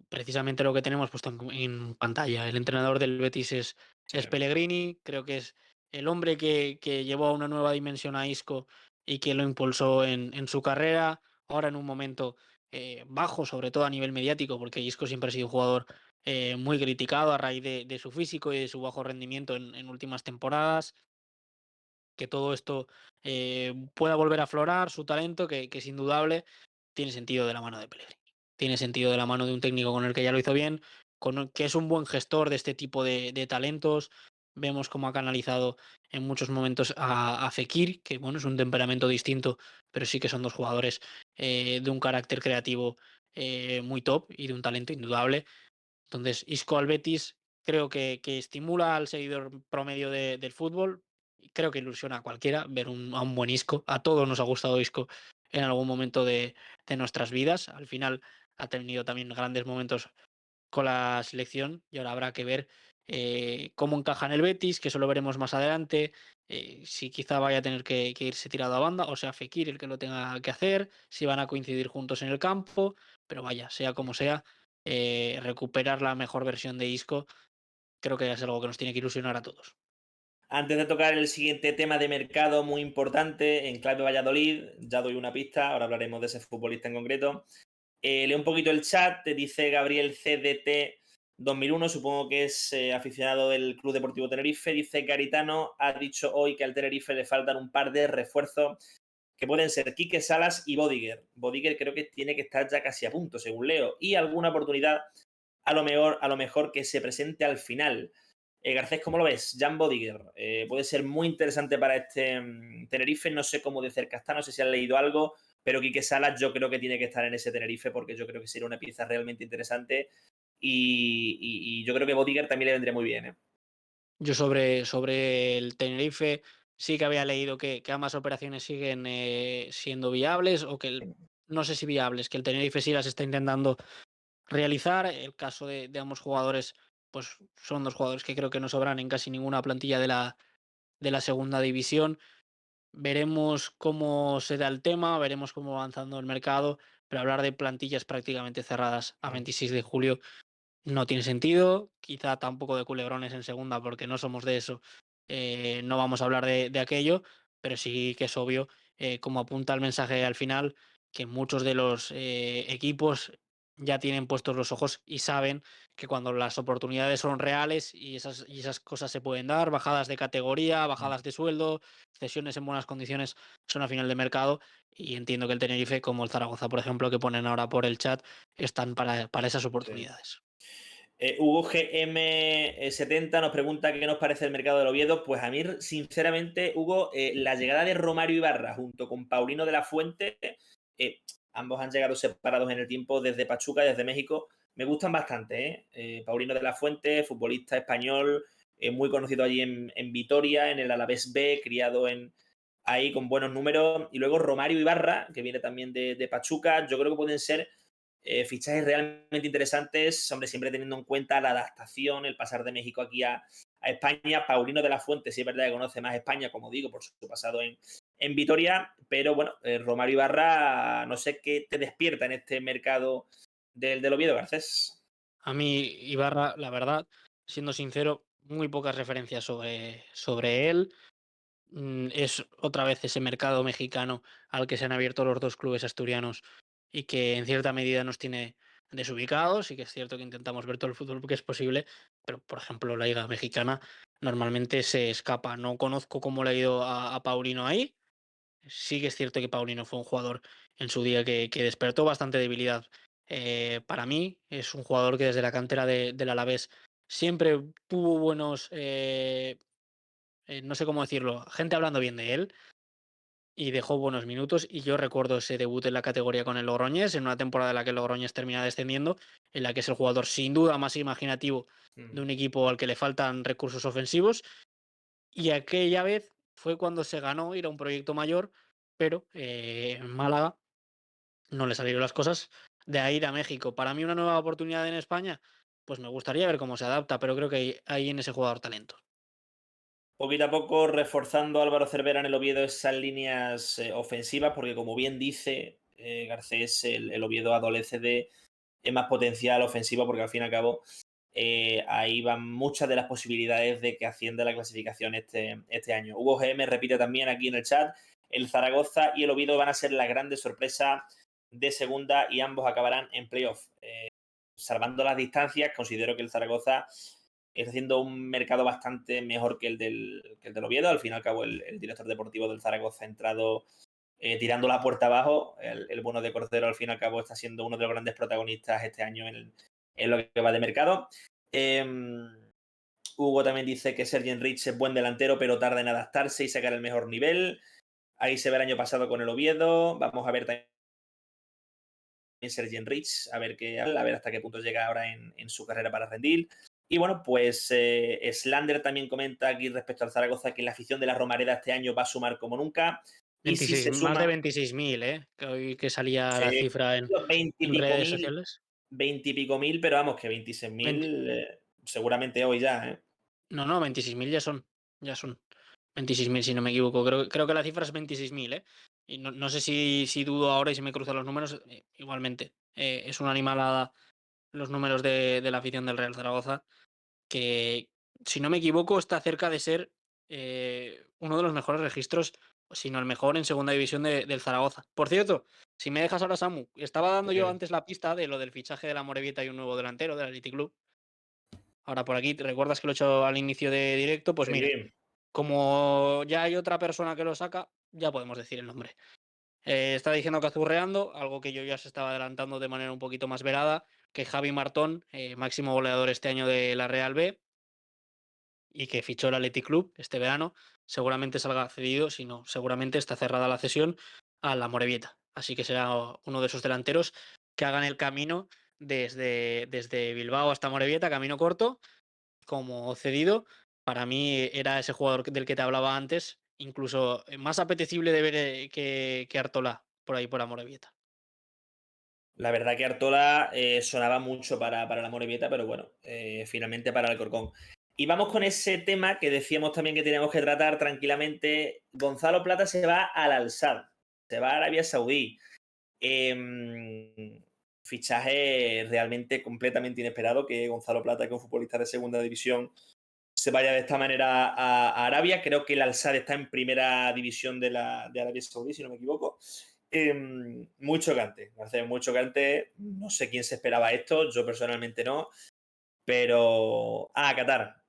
S2: Precisamente lo que tenemos puesto en pantalla. El entrenador del Betis
S1: Sí.
S2: es Pellegrini, creo que es el hombre que llevó a una nueva dimensión a Isco y que lo impulsó en su carrera, ahora en un momento bajo, sobre todo a nivel mediático, porque Isco siempre ha sido un jugador muy criticado a raíz de su físico y de su bajo rendimiento en últimas temporadas. Que todo esto pueda volver a aflorar, su talento, que es indudable, tiene sentido de la mano de Pellegrini. Tiene sentido de la mano de un técnico con el que ya lo hizo bien, que es un buen gestor de este tipo de talentos. Vemos cómo ha canalizado en muchos momentos a Fekir, que bueno, es un temperamento distinto, pero sí que son dos jugadores de un carácter creativo muy top y de un talento indudable. Entonces, Isco al Betis creo que estimula al seguidor promedio del fútbol. Y creo que ilusiona a cualquiera ver a un buen Isco. A todos nos ha gustado Isco en algún momento de nuestras vidas. Al final ha tenido también grandes momentos con la selección y ahora habrá que ver cómo encaja en el Betis, que eso lo veremos más adelante, si quizá vaya a tener que irse tirado a banda, o sea, Fekir el que lo tenga que hacer, si van a coincidir juntos en el campo, pero vaya, sea como sea, recuperar la mejor versión de Isco creo que es algo que nos tiene que ilusionar a todos.
S1: Antes de tocar el siguiente tema de mercado muy importante, en clave Valladolid, ya doy una pista, ahora hablaremos de ese futbolista en concreto. Leo un poquito el chat, te dice Gabriel CDT 2001, supongo que es aficionado del Club Deportivo Tenerife. Dice Garitano ha dicho hoy que al Tenerife le faltan un par de refuerzos que pueden ser Quique Salas y Bodiger. Bodiger creo que tiene que estar ya casi a punto, según leo. Y alguna oportunidad a lo mejor que se presente al final. Garcés, ¿cómo lo ves? Jan Bodiger, puede ser muy interesante para este Tenerife, no sé cómo de cerca está, no sé si han leído algo, pero Quique Salas yo creo que tiene que estar en ese Tenerife porque yo creo que sería una pieza realmente interesante y yo creo que Bodiger también le vendría muy bien.
S2: Yo sobre el Tenerife sí que había leído que ambas operaciones siguen siendo viables o que no sé si viables, que el Tenerife sí las está intentando realizar. El caso de ambos jugadores, pues son dos jugadores que creo que no sobran en casi ninguna plantilla de la segunda división. Veremos cómo se da el tema, veremos cómo va avanzando el mercado, pero hablar de plantillas prácticamente cerradas a 26 de julio no tiene sentido. Quizá tampoco de culebrones en segunda, porque no somos de eso. No vamos a hablar de aquello, pero sí que es obvio, como apunta el mensaje al final, que muchos de los equipos ya tienen puestos los ojos y saben que cuando las oportunidades son reales y esas cosas se pueden dar, bajadas de categoría, bajadas de sueldo, cesiones en buenas condiciones, son a final de mercado. Y entiendo que el Tenerife, como el Zaragoza, por ejemplo, que ponen ahora por el chat, están para esas
S1: Sí.
S2: oportunidades.
S1: Hugo GM70 nos pregunta qué nos parece el mercado del Oviedo. Pues a mí, sinceramente, Hugo, la llegada de Romario Ibarra junto con Paulino de la Fuente, ambos han llegado separados en el tiempo desde Pachuca, desde México, me gustan bastante. Paulino de la Fuente, futbolista español, muy conocido allí en Vitoria, en el Alavés B, criado ahí con buenos números. Y luego Romario Ibarra, que viene también de Pachuca, yo creo que pueden ser fichajes realmente interesantes, hombre, siempre teniendo en cuenta la adaptación, el pasar de México aquí a España. Paulino de la Fuente, sí es verdad que conoce más España, como digo, por su pasado en Vitoria, pero bueno, Romario Ibarra, no sé qué te despierta en este mercado del Oviedo, Garcés.
S2: A mí, Ibarra, la verdad, siendo sincero, muy pocas referencias sobre él. Es otra vez ese mercado mexicano al que se han abierto los dos clubes asturianos y que en cierta medida nos tiene desubicados. Y que es cierto que intentamos ver todo el fútbol que es posible, pero por ejemplo la liga mexicana normalmente se escapa. No conozco cómo le ha ido a Paulino ahí. Sí que es cierto que Paulino fue un jugador en su día que despertó bastante debilidad. Para mí es un jugador que desde la cantera del Alavés siempre tuvo buenos, no sé cómo decirlo, gente hablando bien de él y dejó buenos minutos. Y yo recuerdo ese debut en la categoría con el Logroñés, en una temporada en la que el Logroñés termina descendiendo, en la que es el jugador sin duda más imaginativo de un equipo al que le faltan recursos ofensivos. Y aquella vez fue cuando se ganó ir a un proyecto mayor, pero en Málaga no le salieron las cosas. De ahí ir a México. Para mí una nueva oportunidad en España, pues me gustaría ver cómo se adapta, pero creo que hay en ese jugador talento.
S1: Poquito a poco reforzando Álvaro Cervera en el Oviedo esas líneas ofensivas, porque como bien dice Garcés, el Oviedo adolece de más potencial ofensivo, porque al fin y al cabo ahí van muchas de las posibilidades de que ascienda la clasificación este año. Hugo GM repite también aquí en el chat, el Zaragoza y el Oviedo van a ser la grande sorpresa de segunda y ambos acabarán en playoff. Salvando las distancias, considero que el Zaragoza está haciendo un mercado bastante mejor que el del Oviedo. Al fin y al cabo, el director deportivo del Zaragoza ha entrado tirando la puerta abajo. El bueno de Cordero, al fin y al cabo, está siendo uno de los grandes protagonistas este año en lo que va de mercado. Hugo también dice que Sergio Rich es buen delantero, pero tarda en adaptarse y sacar el mejor nivel. Ahí se ve el año pasado con el Oviedo. Vamos a ver también Sergio Rich, a ver hasta qué punto llega ahora en su carrera para rendir. Y bueno, pues Slander también comenta aquí respecto al Zaragoza que la afición de la Romareda este año va a sumar como nunca. Y si
S2: 26,
S1: se
S2: más de
S1: suma
S2: 26.000, ¿eh? Que hoy que salía la
S1: sí,
S2: cifra
S1: los 20 y
S2: en
S1: pico
S2: redes
S1: mil,
S2: sociales.
S1: 20 y pico mil, pero vamos, que
S2: 20
S1: 26.000 seguramente hoy ya, ¿eh?
S2: no, no, 26.000 ya son. Ya son. 26.000 si no me equivoco. Creo que la cifra es 26.000, ¿eh? Y no sé si dudo ahora y si me cruzan los números. Igualmente. Es una animalada los números de la afición del Real Zaragoza. Que, si no me equivoco, está cerca de ser uno de los mejores registros, si no el mejor, en segunda división del Zaragoza. Por cierto, si me dejas ahora, Samu, estaba dando yo
S1: Sí,
S2: antes la pista de lo del fichaje de la Morevieta y un nuevo delantero del Athletic Club. Ahora por aquí, ¿te recuerdas que lo he hecho al inicio de directo? Pues mira,
S1: sí.
S2: como ya hay otra persona que lo saca, ya podemos decir el nombre. Está diciendo que azurreando, algo que yo ya se estaba adelantando de manera un poquito más velada, que Javi Martón, máximo goleador este año de la Real B, y que fichó el Athletic Club este verano, seguramente salga cedido, si no, seguramente está cerrada la cesión a la Morevieta. Así que será uno de esos delanteros que hagan el camino desde Bilbao hasta Morevieta, camino corto, como cedido. Para mí era ese jugador del que te hablaba antes, incluso más apetecible de ver que Artola por ahí por Amorebieta.
S1: La verdad que Artola sonaba mucho para la Morevieta, pero bueno, finalmente para el Alcorcón. Y vamos con ese tema que decíamos también que teníamos que tratar tranquilamente. Gonzalo Plata se va al Al-Sadd, se va a Arabia Saudí. Fichaje realmente completamente inesperado que Gonzalo Plata, que es un futbolista de segunda división, se vaya de esta manera a Arabia. Creo que el Al-Sadd está en primera división de Arabia Saudí, si no me equivoco. Muy chocante, Marcelo, muy chocante. No sé quién se esperaba esto, yo personalmente no. Pero. Ah, Qatar.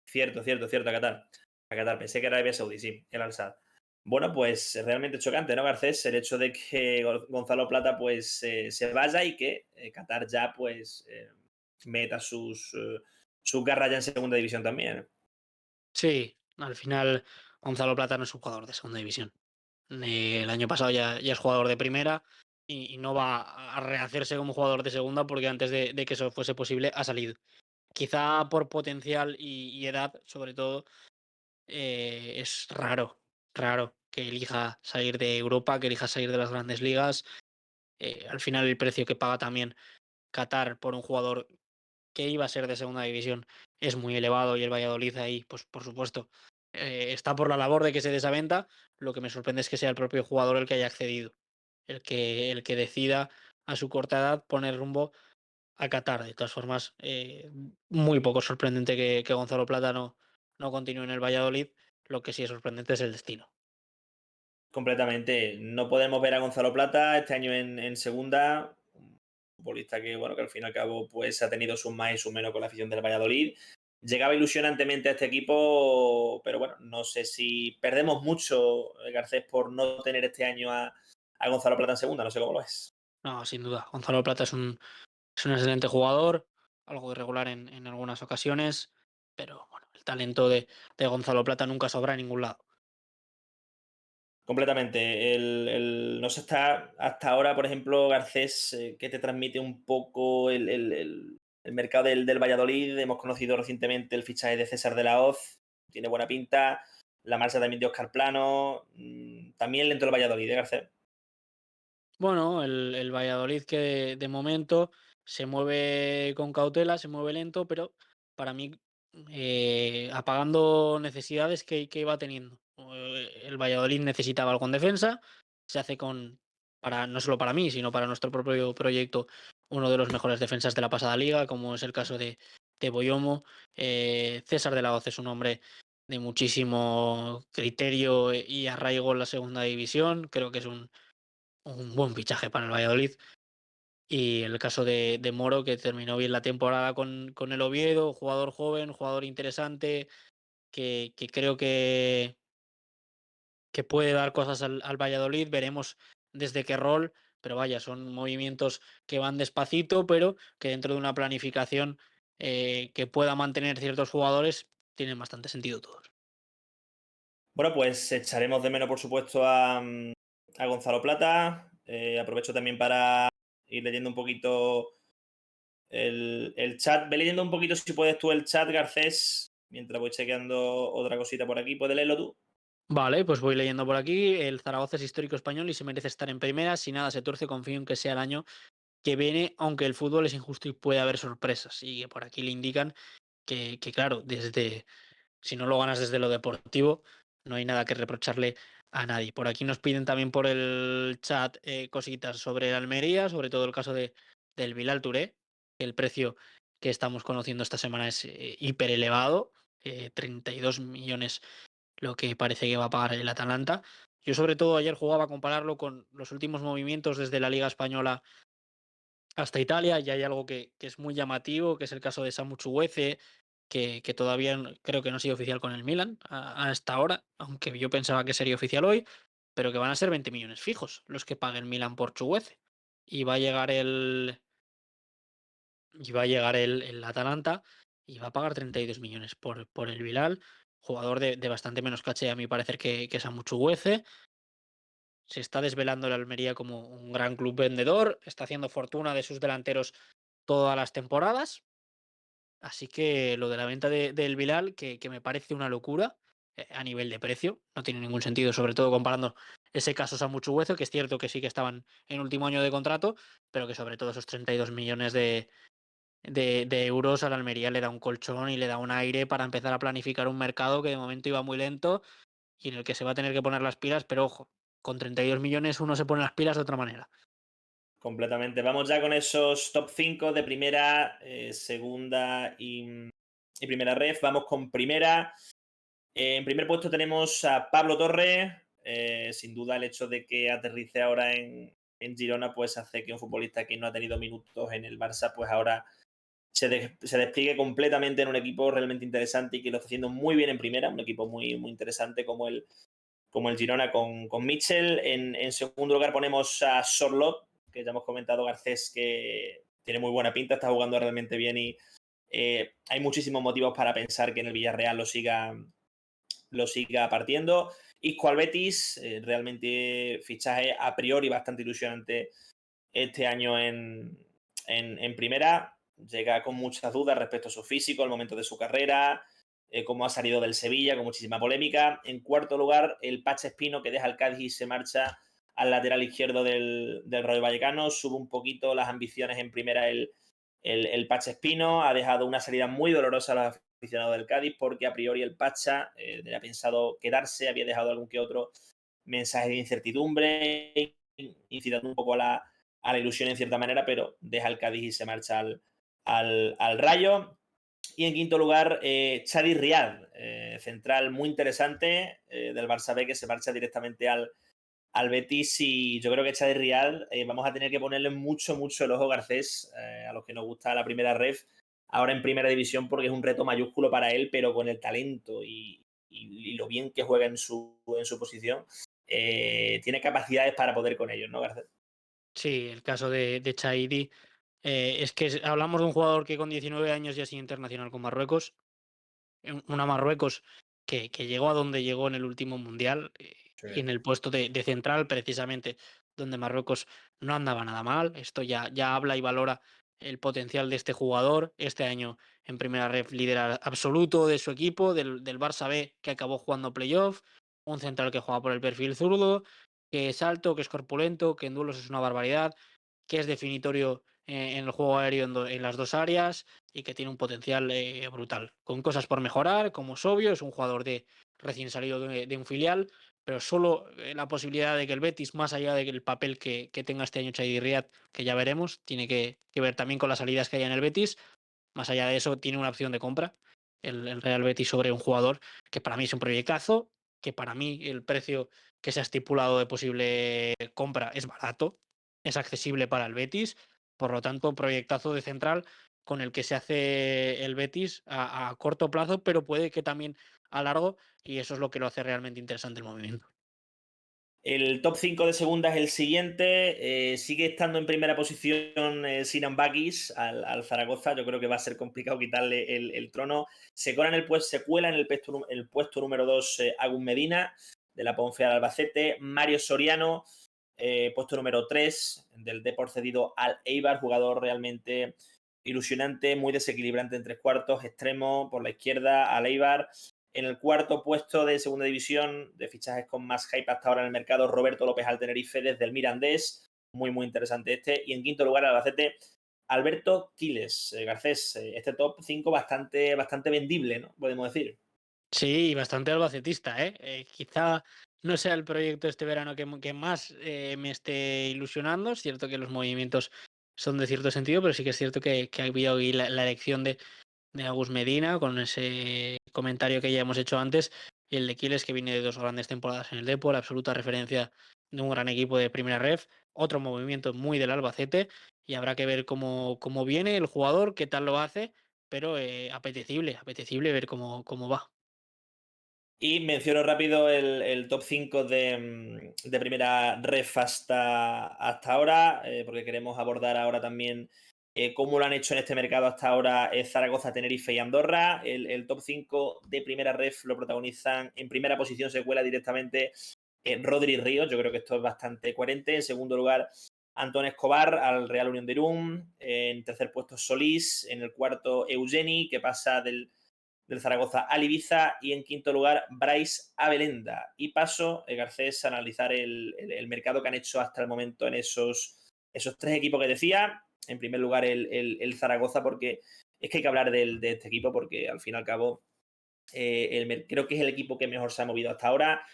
S1: Cierto, cierto, cierto, a Qatar. A Qatar, pensé que era Arabia Saudí, sí, el Al-Sadd. Bueno, pues realmente chocante, ¿no, Garcés? El hecho de que Gonzalo Plata pues se vaya y que Qatar ya pues meta sus garras ya en segunda división también. ¿Eh?
S2: Sí, al final Gonzalo Plata no es un jugador de segunda división. El año pasado ya es jugador de primera y no va a rehacerse como jugador de segunda porque antes de que eso fuese posible ha salido. Quizá por potencial y edad, sobre todo, es raro que elija salir de Europa, que elija salir de las grandes ligas. Al final el precio que paga también Qatar por un jugador que iba a ser de segunda división es muy elevado y el Valladolid ahí, pues por supuesto, está por la labor de que se desaventa. Lo que me sorprende es que sea el propio jugador el que haya accedido, el que decida a su corta edad poner rumbo a Qatar. De todas formas, muy poco sorprendente que Gonzalo Plata no continúe en el Valladolid. Lo que sí es sorprendente es el destino.
S1: Completamente. No podemos ver a Gonzalo Plata este año en segunda. Un futbolista que, bueno, que al fin y al cabo pues ha tenido sus más y sus menos con la afición del Valladolid. Llegaba ilusionantemente a este equipo, pero bueno, no sé si perdemos mucho, Garcés, por no tener este año a Gonzalo Plata en segunda, no sé cómo lo es.
S2: No, sin duda. Gonzalo Plata es un excelente jugador, algo irregular en algunas ocasiones, pero bueno, el talento de Gonzalo Plata nunca sobra en ningún lado.
S1: Completamente. No sé hasta ahora, por ejemplo, Garcés, ¿qué te transmite un poco el mercado del Valladolid? Hemos conocido recientemente el fichaje de César de la Hoz, tiene buena pinta. La marcha también de Óscar Plano. También lento el Valladolid, ¿eh, Garcés?
S2: Bueno, el Valladolid que de momento se mueve con cautela, se mueve lento, pero para mí apagando necesidades que iba teniendo. El Valladolid necesitaba algo en defensa, se hace no solo para mí, sino para nuestro propio proyecto, uno de los mejores defensas de la pasada liga, como es el caso de Boyomo. César de la Hoz es un hombre de muchísimo criterio y arraigo en la segunda división, creo que es un buen fichaje para el Valladolid. Y el caso de Moro, que terminó bien la temporada con el Oviedo, jugador joven, jugador interesante, que creo que puede dar cosas al Valladolid. Veremos desde qué rol, pero vaya, son movimientos que van despacito, pero que dentro de una planificación que pueda mantener ciertos jugadores, tienen bastante sentido todos.
S1: Bueno, pues echaremos de menos, por supuesto, a Gonzalo Plata. Aprovecho también para ir leyendo un poquito el chat. Ve leyendo un poquito, si puedes tú, el chat, Garcés, mientras voy chequeando otra cosita por aquí. ¿Puedes leerlo tú?
S2: Vale, pues voy leyendo por aquí. El Zaragoza es histórico español y se merece estar en primera. Si nada se tuerce, confío en que sea el año que viene, aunque el fútbol es injusto y puede haber sorpresas. Y que por aquí le indican que, claro, si no lo ganas desde lo deportivo, no hay nada que reprocharle a nadie. Por aquí nos piden también por el chat cositas sobre el Almería, sobre todo el caso del Bilal Touré, que el precio que estamos conociendo esta semana es hiper elevado, 32 millones lo que parece que va a pagar el Atalanta. Yo sobre todo ayer jugaba a compararlo con los últimos movimientos desde la Liga Española hasta Italia, y hay algo que es muy llamativo, que es el caso de Samu Chugueze, que todavía creo que no ha sido oficial con el Milan a esta hora, aunque yo pensaba que sería oficial hoy, pero que van a ser 20 millones fijos los que pague el Milan por Chuguece. Y va a llegar y va a llegar el Atalanta y va a pagar 32 millones por el Bilal, jugador de bastante menos caché, a mi parecer, que Samu Chukwueze. Se está desvelando el Almería como un gran club vendedor, está haciendo fortuna de sus delanteros todas las temporadas. Así que lo de la venta del Bilal, que me parece una locura a nivel de precio, no tiene ningún sentido, sobre todo comparando ese caso Samu Chuguezo, que es cierto que sí que estaban en último año de contrato, pero que sobre todo esos 32 millones de euros a la Almería le da un colchón y le da un aire para empezar a planificar un mercado que de momento iba muy lento y en el que se va a tener que poner las pilas, pero ojo, con 32 millones uno se pone las pilas de otra manera.
S1: Completamente. Vamos ya con esos top 5 de primera, segunda y primera ref. Vamos con primera. En primer puesto tenemos a Pablo Torre. Sin duda, el hecho de que aterrice ahora en Girona, pues hace que un futbolista que no ha tenido minutos en el Barça, pues ahora se despliegue completamente en un equipo realmente interesante y que lo está haciendo muy bien en primera. Un equipo muy, muy interesante como el Girona con Mitchell. En segundo lugar ponemos a Sorlot, que ya hemos comentado, Garcés, que tiene muy buena pinta, está jugando realmente bien y hay muchísimos motivos para pensar que en el Villarreal lo siga partiendo. Isco al Betis, realmente fichaje a priori bastante ilusionante este año en primera. Llega con muchas dudas respecto a su físico, al momento de su carrera, cómo ha salido del Sevilla, con muchísima polémica. En cuarto lugar, el Pache Espino, que deja el Cádiz y se marcha al lateral izquierdo del Rayo Vallecano. Sube un poquito las ambiciones en primera el Pache Espino. Ha dejado una salida muy dolorosa a los aficionados del Cádiz porque a priori el Pacha tenía pensado quedarse, había dejado algún que otro mensaje de incertidumbre, incitando un poco a la ilusión en cierta manera, pero deja el Cádiz y se marcha al Rayo. Y en quinto lugar, Chadi Riad, central muy interesante del Barça B, que se marcha directamente al Betis. Y yo creo que Chadi Riad vamos a tener que ponerle mucho, mucho el ojo, Garcés, a los que nos gusta la primera ref, ahora en primera división, porque es un reto mayúsculo para él, pero con el talento y lo bien que juega en su posición, tiene capacidades para poder con ellos, ¿no, Garcés?
S2: Sí, el caso de Chaidi. Es que hablamos de un jugador que con 19 años ya es internacional con Marruecos, una Marruecos que llegó a donde llegó en el último mundial
S1: Sí.
S2: y en el puesto de central, precisamente donde Marruecos no andaba nada mal. Esto ya habla y valora el potencial de este jugador. Este año en primera ref líder absoluto de su equipo, del Barça B, que acabó jugando playoff, un central que juega por el perfil zurdo, que es alto, que es corpulento, que en duelos es una barbaridad, que es definitorio en el juego aéreo en las dos áreas y que tiene un potencial brutal. Con cosas por mejorar, como es obvio, es un jugador recién salido de un filial, pero solo la posibilidad de que el Betis, más allá del papel que tenga este año Chady Riad, que ya veremos, tiene que ver también con las salidas que haya en el Betis. Más allá de eso, tiene una opción de compra, el Real Betis, sobre un jugador que para mí es un proyectazo, que para mí el precio que se ha estipulado de posible compra es barato, es accesible para el Betis, por lo tanto, proyectazo de central con el que se hace el Betis a corto plazo, pero puede que también a largo, y eso es lo que lo hace realmente interesante el movimiento.
S1: El top 5 de segunda es el siguiente. Sigue estando en primera posición Sinan Bakis al Zaragoza. Yo creo que va a ser complicado quitarle el trono. Se cuela en el puesto número 2 Agus Medina, de la Ponfe al Albacete. Mario Soriano, puesto número 3 del Depor cedido al Eibar, jugador realmente ilusionante, muy desequilibrante en tres cuartos, extremo por la izquierda al Eibar. En el cuarto puesto de segunda división, de fichajes con más hype hasta ahora en el mercado, Roberto López al Tenerife desde el Mirandés. Muy, muy interesante este. Y en quinto lugar, Albacete, Alberto Quiles. Garcés, este top 5 bastante, bastante vendible, ¿no? Podemos decir.
S2: Sí, y bastante albacetista, ¿eh? Quizá no sea el proyecto este verano que más me esté ilusionando. Es cierto que los movimientos son de cierto sentido, pero sí que es cierto que había hoy la elección de Agus Medina, con ese comentario que ya hemos hecho antes, y el de Quiles, que viene de dos grandes temporadas en el Depor, la absoluta referencia de un gran equipo de primera ref, otro movimiento muy del Albacete, y habrá que ver cómo viene el jugador, qué tal lo hace, pero apetecible ver cómo va.
S1: Y menciono rápido el top 5 de primera ref hasta ahora, porque queremos abordar ahora también cómo lo han hecho en este mercado hasta ahora Zaragoza, Tenerife y Andorra. El top 5 de primera ref lo protagonizan. En primera posición se cuela directamente Rodri Ríos. Yo creo que esto es bastante coherente. En segundo lugar, Antón Escobar al Real Unión de Irún. En tercer puesto, Solís. En el cuarto, Eugeni, que pasa del Zaragoza al Ibiza. Y en quinto lugar, Bryce Abelenda. Y paso, Garcés, a analizar el mercado que han hecho hasta el momento en esos tres equipos que decía. En primer lugar, el Zaragoza, porque es que hay que hablar de este equipo, porque al fin y al cabo creo que es el equipo que mejor se ha movido hasta ahora.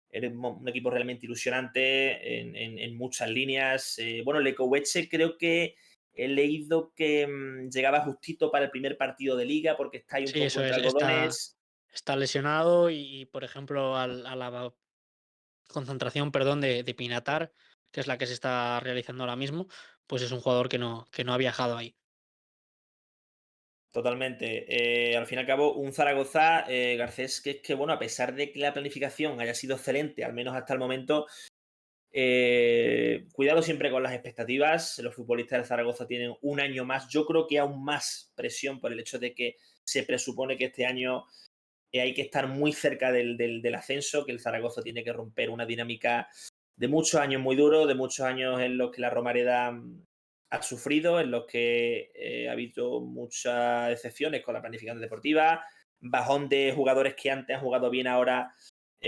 S1: Es un equipo realmente ilusionante en muchas líneas. Bueno, Lecoweche creo que he leído que llegaba justito para el primer partido de liga porque está ahí un
S2: Sí,
S1: poco
S2: eso
S1: entre
S2: es,
S1: algodones.
S2: está lesionado por ejemplo, a la concentración, perdón, de Pinatar, que es la que se está realizando ahora mismo, pues es un jugador que no ha viajado ahí.
S1: Totalmente. Al fin y al cabo, un Zaragoza, Garcés, que es que, bueno, a pesar de que la planificación haya sido excelente, al menos hasta el momento, cuidado siempre con las expectativas. Los futbolistas del Zaragoza tienen un año más. Yo creo que aún más presión por el hecho de que se presupone que este año hay que estar muy cerca del ascenso, que el Zaragoza tiene que romper una dinámica de muchos años muy duros, de muchos años en los que la Romareda ha sufrido, en los que ha habido muchas excepciones con la planificación deportiva, bajón de jugadores que antes han jugado bien ahora.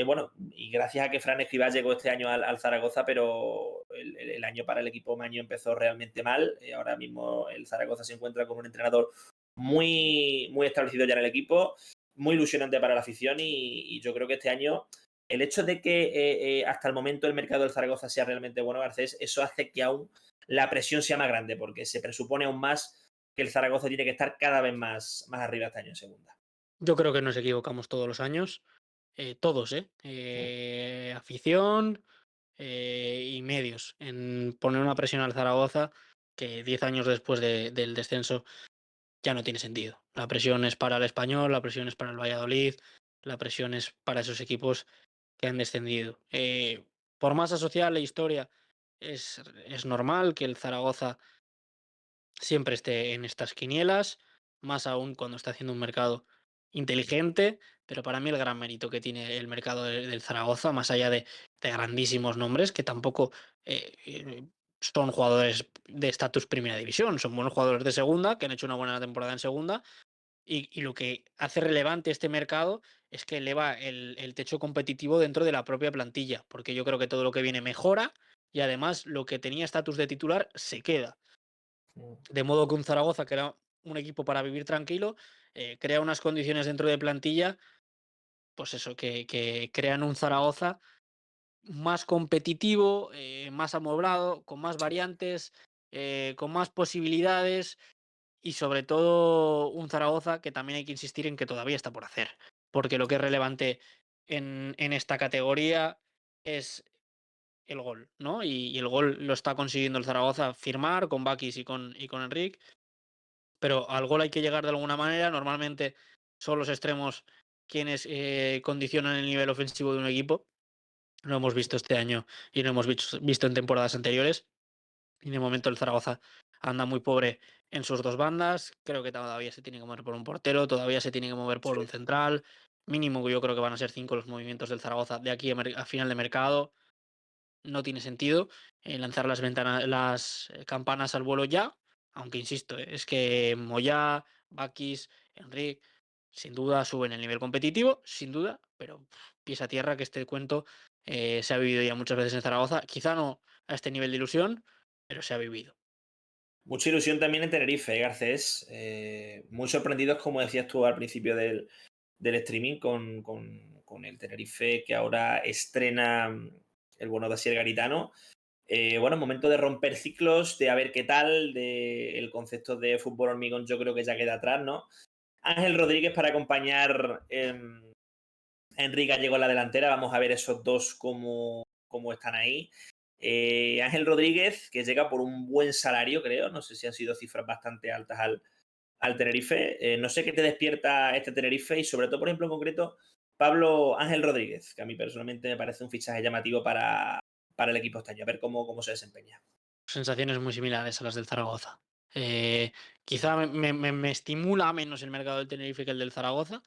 S1: Bueno, y gracias a que Fran Escribá llegó este año al Zaragoza, pero el año para el equipo Maño empezó realmente mal. Ahora mismo el Zaragoza se encuentra con un entrenador muy establecido ya en el equipo, muy ilusionante para la afición y yo creo que este año el hecho de que hasta el momento el mercado del Zaragoza sea realmente bueno, Garcés, eso hace que aún la presión sea más grande porque se presupone aún más que el Zaragoza tiene que estar cada vez más arriba este año en segunda.
S2: Yo creo que nos equivocamos todos los años, todos, afición y medios, en poner una presión al Zaragoza que 10 años después del descenso ya no tiene sentido. La presión es para el Español, la presión es para el Valladolid, la presión es para esos equipos que han descendido. Por masa social e historia, es normal que el Zaragoza siempre esté en estas quinielas, más aún cuando está haciendo un mercado inteligente, pero para mí el gran mérito que tiene el mercado del Zaragoza, más allá de grandísimos nombres, que tampoco son jugadores de estatus primera división, son buenos jugadores de segunda, que han hecho una buena temporada en segunda, y lo que hace relevante este mercado es que eleva el techo competitivo dentro de la propia plantilla, porque yo creo que todo lo que viene mejora y además lo que tenía estatus de titular se queda. De modo que un Zaragoza, que era un equipo para vivir tranquilo, crea unas condiciones dentro de plantilla, pues eso, que crean un Zaragoza más competitivo, más amueblado, con más variantes, con más posibilidades y sobre todo un Zaragoza que también hay que insistir en que todavía está por hacer, porque lo que es relevante en esta categoría es el gol, ¿no? Y el gol lo está consiguiendo el Zaragoza firmar con Bakis y con Enric, pero al gol hay que llegar de alguna manera. Normalmente son los extremos quienes condicionan el nivel ofensivo de un equipo. Lo hemos visto este año y lo hemos visto en temporadas anteriores. Y de momento el Zaragoza anda muy pobre en sus dos bandas. Creo que todavía se tiene que mover por un portero, todavía se tiene que mover por un central. Mínimo, yo creo que van a ser 5 los movimientos del Zaragoza de aquí a final de mercado. No tiene sentido lanzar las campanas al vuelo ya, aunque insisto, es que Moyá, Bakis, Enric, sin duda suben el nivel competitivo, sin duda, pero pies a tierra que este cuento se ha vivido ya muchas veces en Zaragoza, quizá no a este nivel de ilusión, pero se ha vivido.
S1: Mucha ilusión también en Tenerife, Garcés. Muy sorprendidos, como decías tú al principio del streaming, con el Tenerife que ahora estrena el bono de Asier Garitano. Bueno, momento de romper ciclos, de a ver qué tal, el concepto de fútbol hormigón yo creo que ya queda atrás, ¿no? Ángel Rodríguez para acompañar a Enrique Gallego en la delantera. Vamos a ver esos dos cómo están ahí. Ángel Rodríguez, que llega por un buen salario, creo. No sé si han sido cifras bastante altas al Tenerife. No sé qué te despierta este Tenerife y sobre todo, por ejemplo, en concreto, Pablo Ángel Rodríguez, que a mí personalmente me parece un fichaje llamativo para el equipo este año. A ver cómo se desempeña.
S2: Sensaciones muy similares a las del Zaragoza. Quizá me estimula menos el mercado del Tenerife que el del Zaragoza,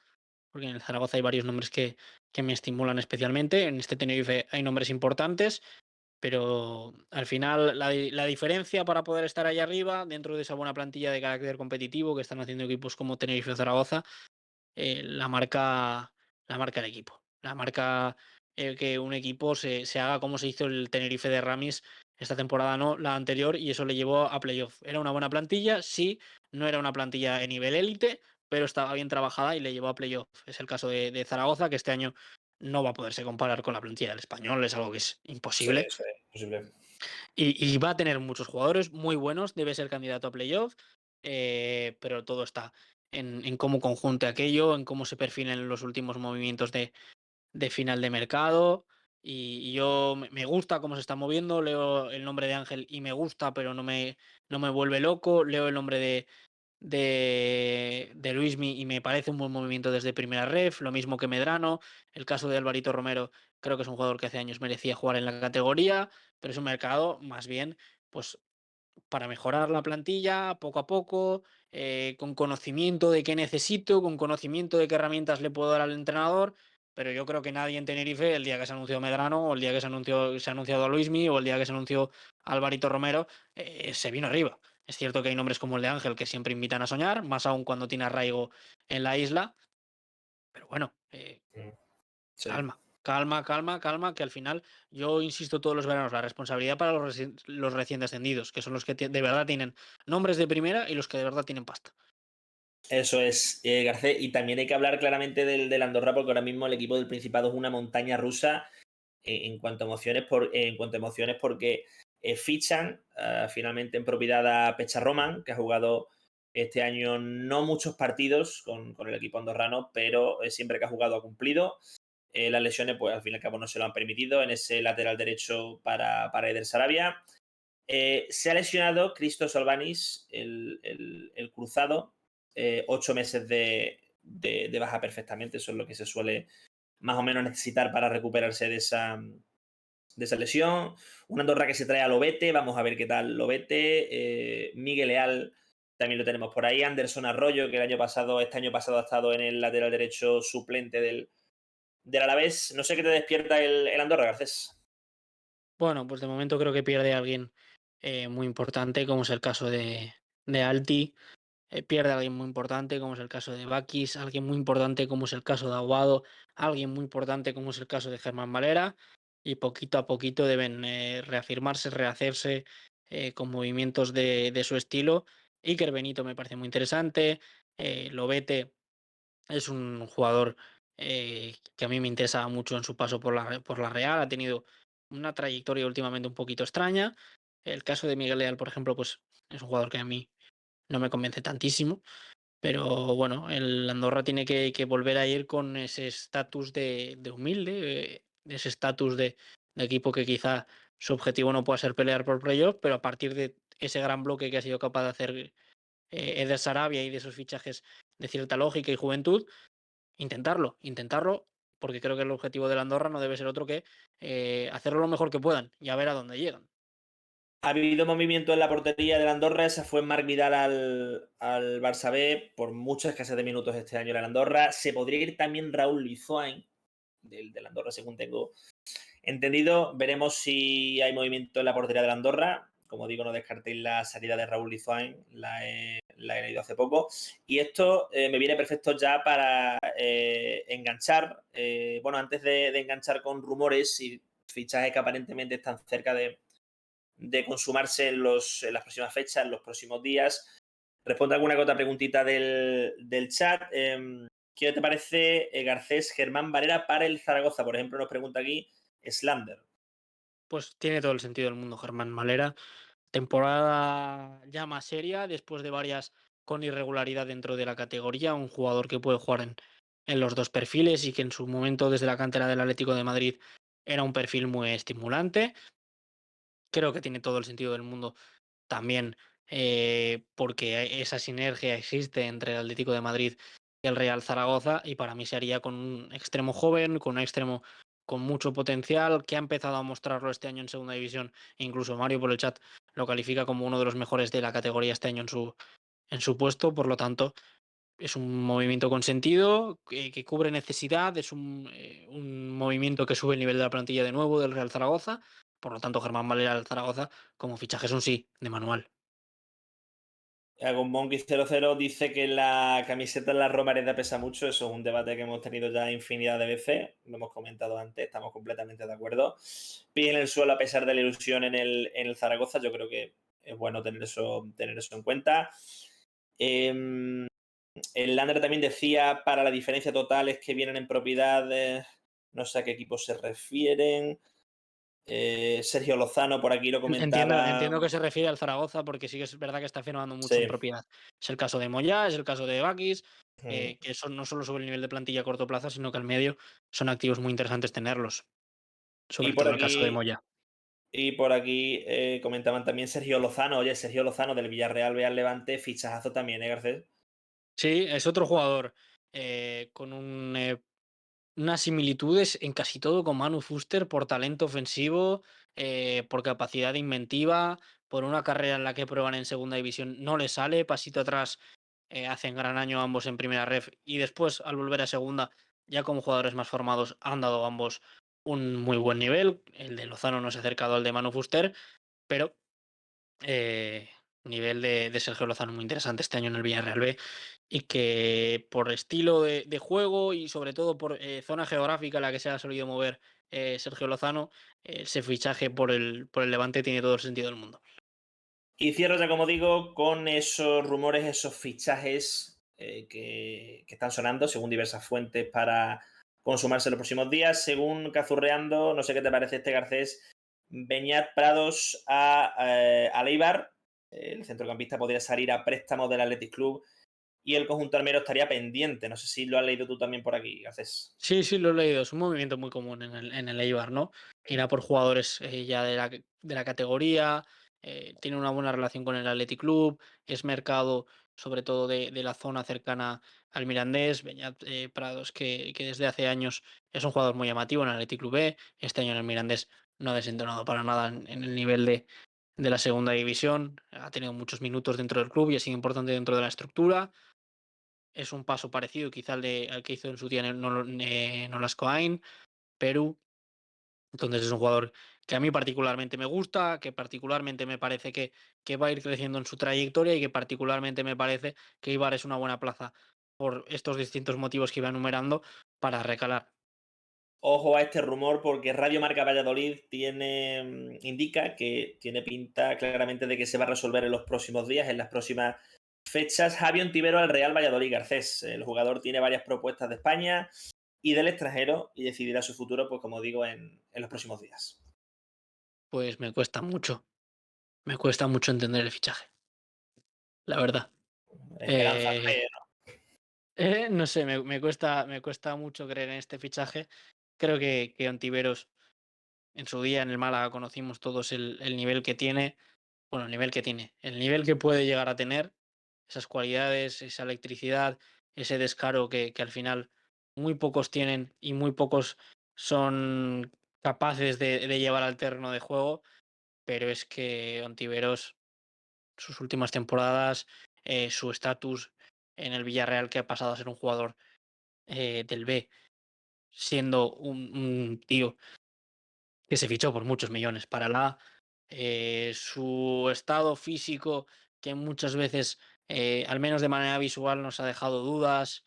S2: porque en el Zaragoza hay varios nombres que me estimulan especialmente. En este Tenerife hay nombres importantes, pero al final la diferencia para poder estar ahí arriba, dentro de esa buena plantilla de carácter competitivo que están haciendo equipos como Tenerife o Zaragoza, la marca el equipo. La marca que un equipo se haga como se hizo el Tenerife de Ramis esta temporada, no la anterior, y eso le llevó a playoff. Era una buena plantilla, sí, no era una plantilla de nivel élite, pero estaba bien trabajada y le llevó a playoff. Es el caso de Zaragoza, que este año no va a poderse comparar con la plantilla del Español, es algo que es
S1: Sí,
S2: imposible.
S1: sí, posible.
S2: Y va a tener muchos jugadores muy buenos, debe ser candidato a playoff, pero todo está en cómo conjunte aquello, en cómo se perfilen los últimos movimientos de final de mercado. Y yo me gusta cómo se está moviendo, leo el nombre de Ángel y me gusta, pero no me vuelve loco. Leo el nombre de Luismi y me parece un buen movimiento desde primera ref, lo mismo que Medrano. El caso de Alvarito Romero, creo que es un jugador que hace años merecía jugar en la categoría, pero es un mercado más bien pues para mejorar la plantilla poco a poco, con conocimiento de qué necesito, con conocimiento de qué herramientas le puedo dar al entrenador. Pero yo creo que nadie en Tenerife, el día que se anunció Medrano, o el día que se ha anunciado a Luismi, o el día que se anunció a Alvarito Romero, se vino arriba. Es cierto que hay nombres como el de Ángel que siempre invitan a soñar, más aún cuando tiene arraigo en la isla. Pero bueno,
S1: Mm, sí.
S2: calma, calma, calma, calma, que al final, yo insisto todos los veranos, la responsabilidad para los recién descendidos, que son los que de verdad tienen nombres de primera y los que de verdad tienen pasta.
S1: Eso es, Garcés. Y también hay que hablar claramente del Andorra, porque ahora mismo el equipo del Principado es una montaña rusa en cuanto a emociones, porque fichan finalmente en propiedad a Pecha Roman, que ha jugado este año no muchos partidos con el equipo andorrano, pero siempre que ha jugado ha cumplido. Las lesiones, pues al fin y al cabo no se lo han permitido en ese lateral derecho para Eder Sarabia. Se ha lesionado Christos Albanis, el cruzado, 8 meses de baja perfectamente, eso es lo que se suele más o menos necesitar para recuperarse de esa lesión. Una Andorra que se trae a Lobete, vamos a ver qué tal Lobete. Miguel Leal también lo tenemos por ahí. Anderson Arroyo, que este año pasado ha estado en el lateral derecho suplente del Alavés. No sé qué te despierta el Andorra, Garcés.
S2: Bueno, pues de momento creo que pierde a alguien muy importante, como es el caso de Alti. Pierde a alguien muy importante, como es el caso de Bakis, alguien muy importante, como es el caso de Aguado, alguien muy importante, como es el caso de Germán Valera, y poquito a poquito deben reafirmarse, rehacerse con movimientos de su estilo. Iker Benito me parece muy interesante, Lobete es un jugador que a mí me interesa mucho en su paso por la Real, ha tenido una trayectoria últimamente un poquito extraña. El caso de Miguel Leal, por ejemplo, pues es un jugador que a mí no me convence tantísimo. Pero bueno, el Andorra tiene que volver a ir con ese estatus de humilde, de ese estatus de equipo que quizá su objetivo no pueda ser pelear por playoff, pero a partir de ese gran bloque que ha sido capaz de hacer Eder Sarabia y de esos fichajes de cierta lógica y juventud, intentarlo, porque creo que el objetivo del Andorra no debe ser otro que hacerlo lo mejor que puedan y a ver a dónde llegan.
S1: Ha habido movimiento en la portería del Andorra, esa fue Marc Vidal al Barça B, por mucha escasez de minutos este año en el Andorra. Se podría ir también Raúl Lizoain del Andorra, según tengo entendido. Veremos si hay movimiento en la portería del Andorra. Como digo, no descartéis la salida de Raúl Lizoain, la he leído hace poco. Y esto me viene perfecto ya para enganchar, bueno, antes de enganchar con rumores y fichajes que aparentemente están cerca de consumarse en las próximas fechas, en los próximos días. Responde alguna que otra preguntita del chat. ¿Qué te parece, Garcés, Germán Varela para el Zaragoza? Por ejemplo, nos pregunta aquí Slander.
S2: Pues tiene todo el sentido del mundo Germán Malera. Temporada ya más seria, después de varias con irregularidad dentro de la categoría, un jugador que puede jugar en los dos perfiles y que en su momento desde la cantera del Atlético de Madrid era un perfil muy estimulante. Creo que tiene todo el sentido del mundo también porque esa sinergia existe entre el Atlético de Madrid y el Real Zaragoza y para mí se haría con un extremo joven, con un extremo con mucho potencial que ha empezado a mostrarlo este año en segunda división. Incluso Mario por el chat lo califica como uno de los mejores de la categoría este año en su puesto, por lo tanto, es un movimiento con sentido, que cubre necesidad, es un movimiento que sube el nivel de la plantilla de nuevo del Real Zaragoza, por lo tanto, Germán Valera al Zaragoza como fichaje es un sí, de manual.
S1: Con Monkey 00 dice que la camiseta en la Romareda pesa mucho. Eso es un debate que hemos tenido ya infinidad de veces. Lo hemos comentado antes, estamos completamente de acuerdo. Pie en el suelo a pesar de la ilusión en el Zaragoza. Yo creo que es bueno tener eso en cuenta. El Lander también decía, para la diferencia total es que vienen en propiedad, no sé a qué equipos se refieren. Sergio Lozano por aquí lo comentaba.
S2: Entiendo que se refiere al Zaragoza porque sí que es verdad que está firmando mucho en
S1: Sí.
S2: propiedad. Es el caso de Moyá, es el caso de Bakis,
S1: Ujú.
S2: que eso no solo sube el nivel de plantilla a corto plazo, sino que al medio son activos muy interesantes tenerlos,
S1: Y
S2: sobre
S1: por
S2: todo el caso de
S1: aquí,
S2: Moyá.
S1: comentaban también Sergio Lozano. Oye, Sergio Lozano del Villarreal ve al Levante, fichajazo también, ¿eh, Garcés?
S2: Sí, es otro jugador con unas similitudes en casi todo con Manu Fuster por talento ofensivo, por capacidad de inventiva, por una carrera en la que prueban en segunda división no le sale, pasito atrás, hacen gran año ambos en primera ref y después al volver a segunda, ya como jugadores más formados, han dado ambos un muy buen nivel. El de Lozano no se ha acercado al de Manu Fuster, pero eh, nivel de Sergio Lozano muy interesante este año en el Villarreal B y que por estilo de juego y sobre todo por zona geográfica en la que se ha solido mover Sergio Lozano, ese fichaje por el Levante tiene todo el sentido del mundo.
S1: Y cierro ya, como digo, con esos rumores, esos fichajes que están sonando según diversas fuentes para consumarse en los próximos días. Según Cazurreando, no sé qué te parece este, Garcés, Beñat Prados a Eibar. El centrocampista podría salir a préstamo del Athletic Club y el conjunto armero estaría pendiente. No sé si lo has leído tú también por aquí, Garcés.
S2: Sí, sí, lo he leído. Es un movimiento muy común en el Eibar, ¿no? Ir a por jugadores ya de la categoría, tiene una buena relación con el Athletic Club, es mercado sobre todo de la zona cercana al Mirandés, Beñat Prados, que desde hace años es un jugador muy llamativo en el Athletic Club B, este año en el Mirandés no ha desentonado para nada en el nivel de la segunda división, ha tenido muchos minutos dentro del club y ha sido importante dentro de la estructura. Es un paso parecido quizá al que hizo en su día Nolascoain, Perú. Entonces es un jugador que a mí particularmente me gusta, que particularmente me parece que va a ir creciendo en su trayectoria y que particularmente me parece que Ibar es una buena plaza por estos distintos motivos que iba enumerando para recalar.
S1: Ojo a este rumor porque Radio Marca Valladolid indica que tiene pinta claramente de que se va a resolver en los próximos días, en las próximas fechas. Javi Ontivero al Real Valladolid, Garcés. El jugador tiene varias propuestas de España y del extranjero y decidirá su futuro, pues como digo, en los próximos días.
S2: Pues me cuesta mucho entender el fichaje, la verdad.
S1: Esperanza,
S2: Eh,
S1: fe.
S2: no sé, me cuesta mucho creer en este fichaje. Creo que Ontiveros en su día en el Málaga conocimos todos el nivel que tiene. Bueno, el nivel que tiene, el nivel que puede llegar a tener, esas cualidades, esa electricidad, ese descaro que al final muy pocos tienen y muy pocos son capaces de llevar al terreno de juego, pero es que Ontiveros, sus últimas temporadas, su estatus en el Villarreal que ha pasado a ser un jugador del B, siendo un tío que se fichó por muchos millones para la A, su estado físico, que muchas veces, al menos de manera visual, nos ha dejado dudas.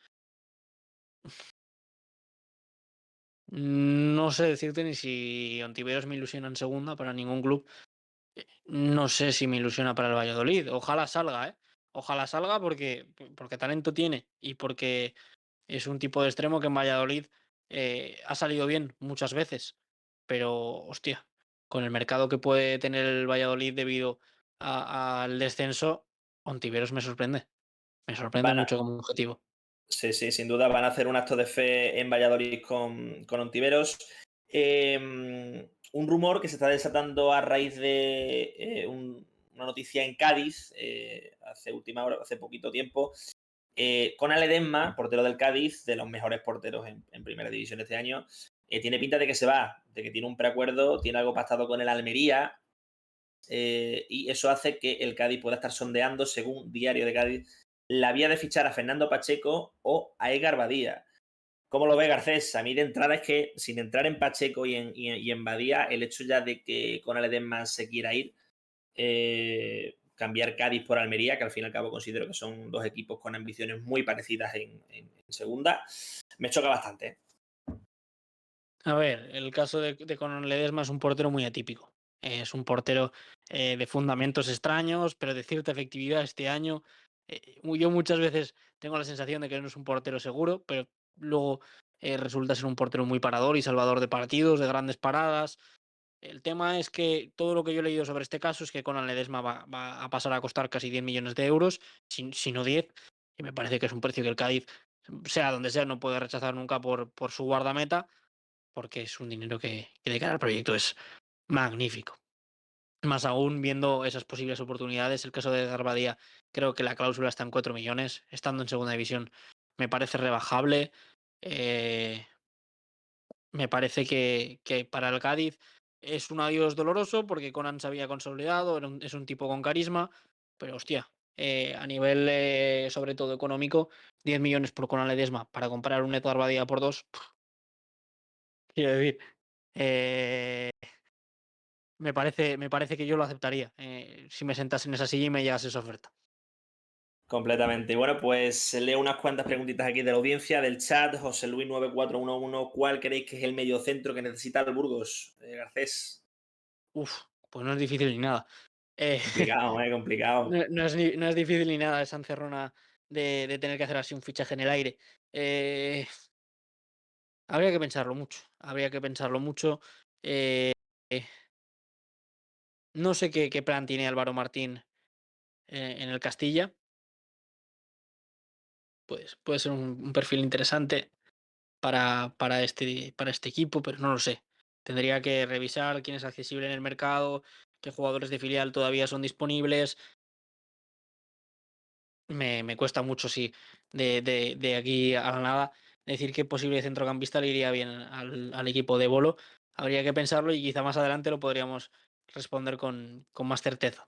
S2: No sé decirte ni si Ontiveros me ilusiona en segunda para ningún club. No sé si me ilusiona para el Valladolid. Ojalá salga, ¿eh? Ojalá salga porque talento tiene y porque es un tipo de extremo que en Valladolid ha salido bien muchas veces, pero hostia, con el mercado que puede tener el Valladolid debido al descenso, Ontiveros me sorprende
S1: Van a,
S2: mucho como objetivo.
S1: sí, sí, sin duda van a hacer un acto de fe en Valladolid con Ontiveros. Un rumor que se está desatando a raíz de una noticia en Cádiz hace última hora, hace poquito tiempo, con Ale Ledesma, portero del Cádiz, de los mejores porteros en primera división este año. Tiene pinta de que se va, de que tiene un preacuerdo, tiene algo pactado con el Almería y eso hace que el Cádiz pueda estar sondeando, según Diario de Cádiz, la vía de fichar a Fernando Pacheco o a Edgar Badía. ¿Cómo lo ve Garcés? A mí de entrada es que sin entrar en Pacheco y en Badía, el hecho ya de que Conal Edesma se quiera ir, cambiar Cádiz por Almería, que al fin y al cabo considero que son dos equipos con ambiciones muy parecidas en segunda, me choca bastante, ¿eh?
S2: A ver, el caso de Conor Ledesma es un portero muy atípico. Es un portero de fundamentos extraños, pero de cierta efectividad este año. Yo muchas veces tengo la sensación de que no es un portero seguro, pero luego resulta ser un portero muy parador y salvador de partidos, de grandes paradas. El tema es que todo lo que yo he leído sobre este caso es que Conor Ledesma va a pasar a costar casi 10 millones de euros, si no 10, y me parece que es un precio que el Cádiz, sea donde sea, no puede rechazar nunca por su guardameta porque es un dinero que de cara al proyecto es magnífico. Más aún viendo esas posibles oportunidades, el caso de Garbadía, creo que la cláusula está en 4 millones, estando en segunda división me parece rebajable. eh, Me parece que para el Cádiz es un adiós doloroso porque Conan se había consolidado, es un tipo con carisma, pero hostia, a nivel sobre todo económico, 10 millones por Conan Ledesma para comprar un Edgar Badía por dos, quiero decir, eh, me parece que yo lo aceptaría, si me sentase en esa silla y me llegase esa oferta.
S1: Completamente. Bueno, pues leo unas cuantas preguntitas aquí de la audiencia, del chat. José Luis 9411, ¿cuál creéis que es el mediocentro que necesita el Burgos, Garcés?
S2: Uf, pues no es difícil ni nada. Eh,
S1: Complicado, complicado.
S2: no es difícil ni nada esa encerrona de tener que hacer así un fichaje en el aire. Eh, Habría que pensarlo mucho, habría que pensarlo mucho. Eh, no sé qué plan tiene Álvaro Martín en el Castilla. Pues puede ser un perfil interesante para este equipo, pero no lo sé. Tendría que revisar quién es accesible en el mercado, qué jugadores de filial todavía son disponibles. Me cuesta mucho, sí, de aquí a la nada, decir qué posible centrocampista le iría bien al equipo de Bolo. Habría que pensarlo y quizá más adelante lo podríamos responder con más certeza.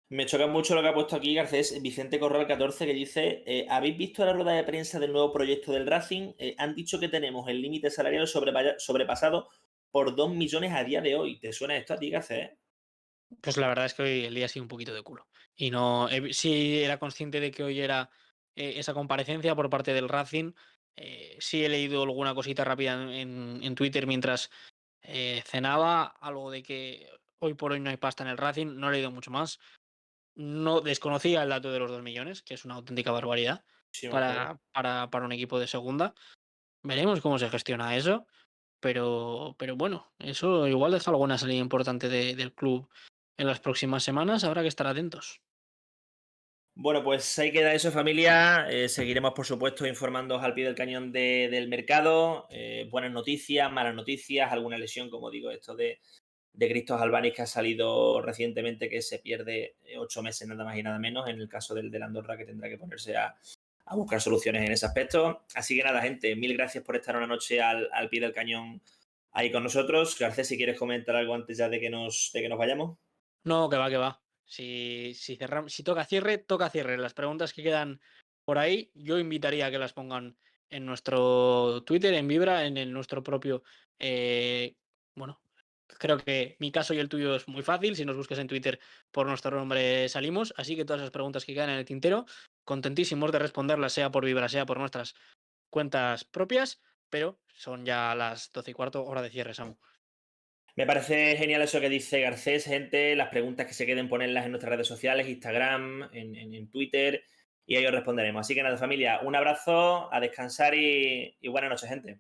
S1: Me choca mucho lo que ha puesto aquí Garcés, Vicente Corral 14, que dice, ¿habéis visto la rueda de prensa del nuevo proyecto del Racing? Han dicho que tenemos el límite salarial sobrepasado por 2 millones a día de hoy. ¿Te suena esto a ti, Garcés?
S2: Pues la verdad es que hoy el día ha sido un poquito de culo. Y no, sí era consciente de que hoy era esa comparecencia por parte del Racing. Sí he leído alguna cosita rápida en Twitter mientras cenaba, algo de que hoy por hoy no hay pasta en el Racing. No he leído mucho más. No desconocía el dato de los 2 millones, que es una auténtica barbaridad
S1: Muchísimo dinero.
S2: para un equipo de segunda. Veremos cómo se gestiona eso. Pero bueno, eso igual deja alguna salida importante del club en las próximas semanas. Habrá que estar atentos.
S1: Bueno, pues ahí queda eso, familia. Seguiremos, por supuesto, informándoos al pie del cañón del mercado. Buenas noticias, malas noticias, alguna lesión, como digo, esto de Christos Albaniz que ha salido recientemente, que se pierde 8 meses nada más y nada menos, en el caso del Andorra, que tendrá que ponerse a buscar soluciones en ese aspecto. Así que nada, gente, mil gracias por estar una noche al pie del cañón ahí con nosotros. Garcés, si quieres comentar algo antes ya de que nos vayamos.
S2: No, que va, que va. Si toca cierre, toca cierre. Las preguntas que quedan por ahí, yo invitaría a que las pongan en nuestro Twitter, en Vibra, nuestro propio. Bueno, creo que mi caso y el tuyo es muy fácil. Si nos buscas en Twitter por nuestro nombre salimos. Así que todas esas preguntas que quedan en el tintero, contentísimos de responderlas, sea por Vibra, sea por nuestras cuentas propias. Pero son ya las 12:15, hora de cierre, Samu.
S1: Me parece genial eso que dice Garcés, gente. Las preguntas que se queden, ponerlas en nuestras redes sociales, Instagram, en Twitter, y ahí os responderemos. Así que nada, familia, un abrazo, a descansar y buenas noches, gente.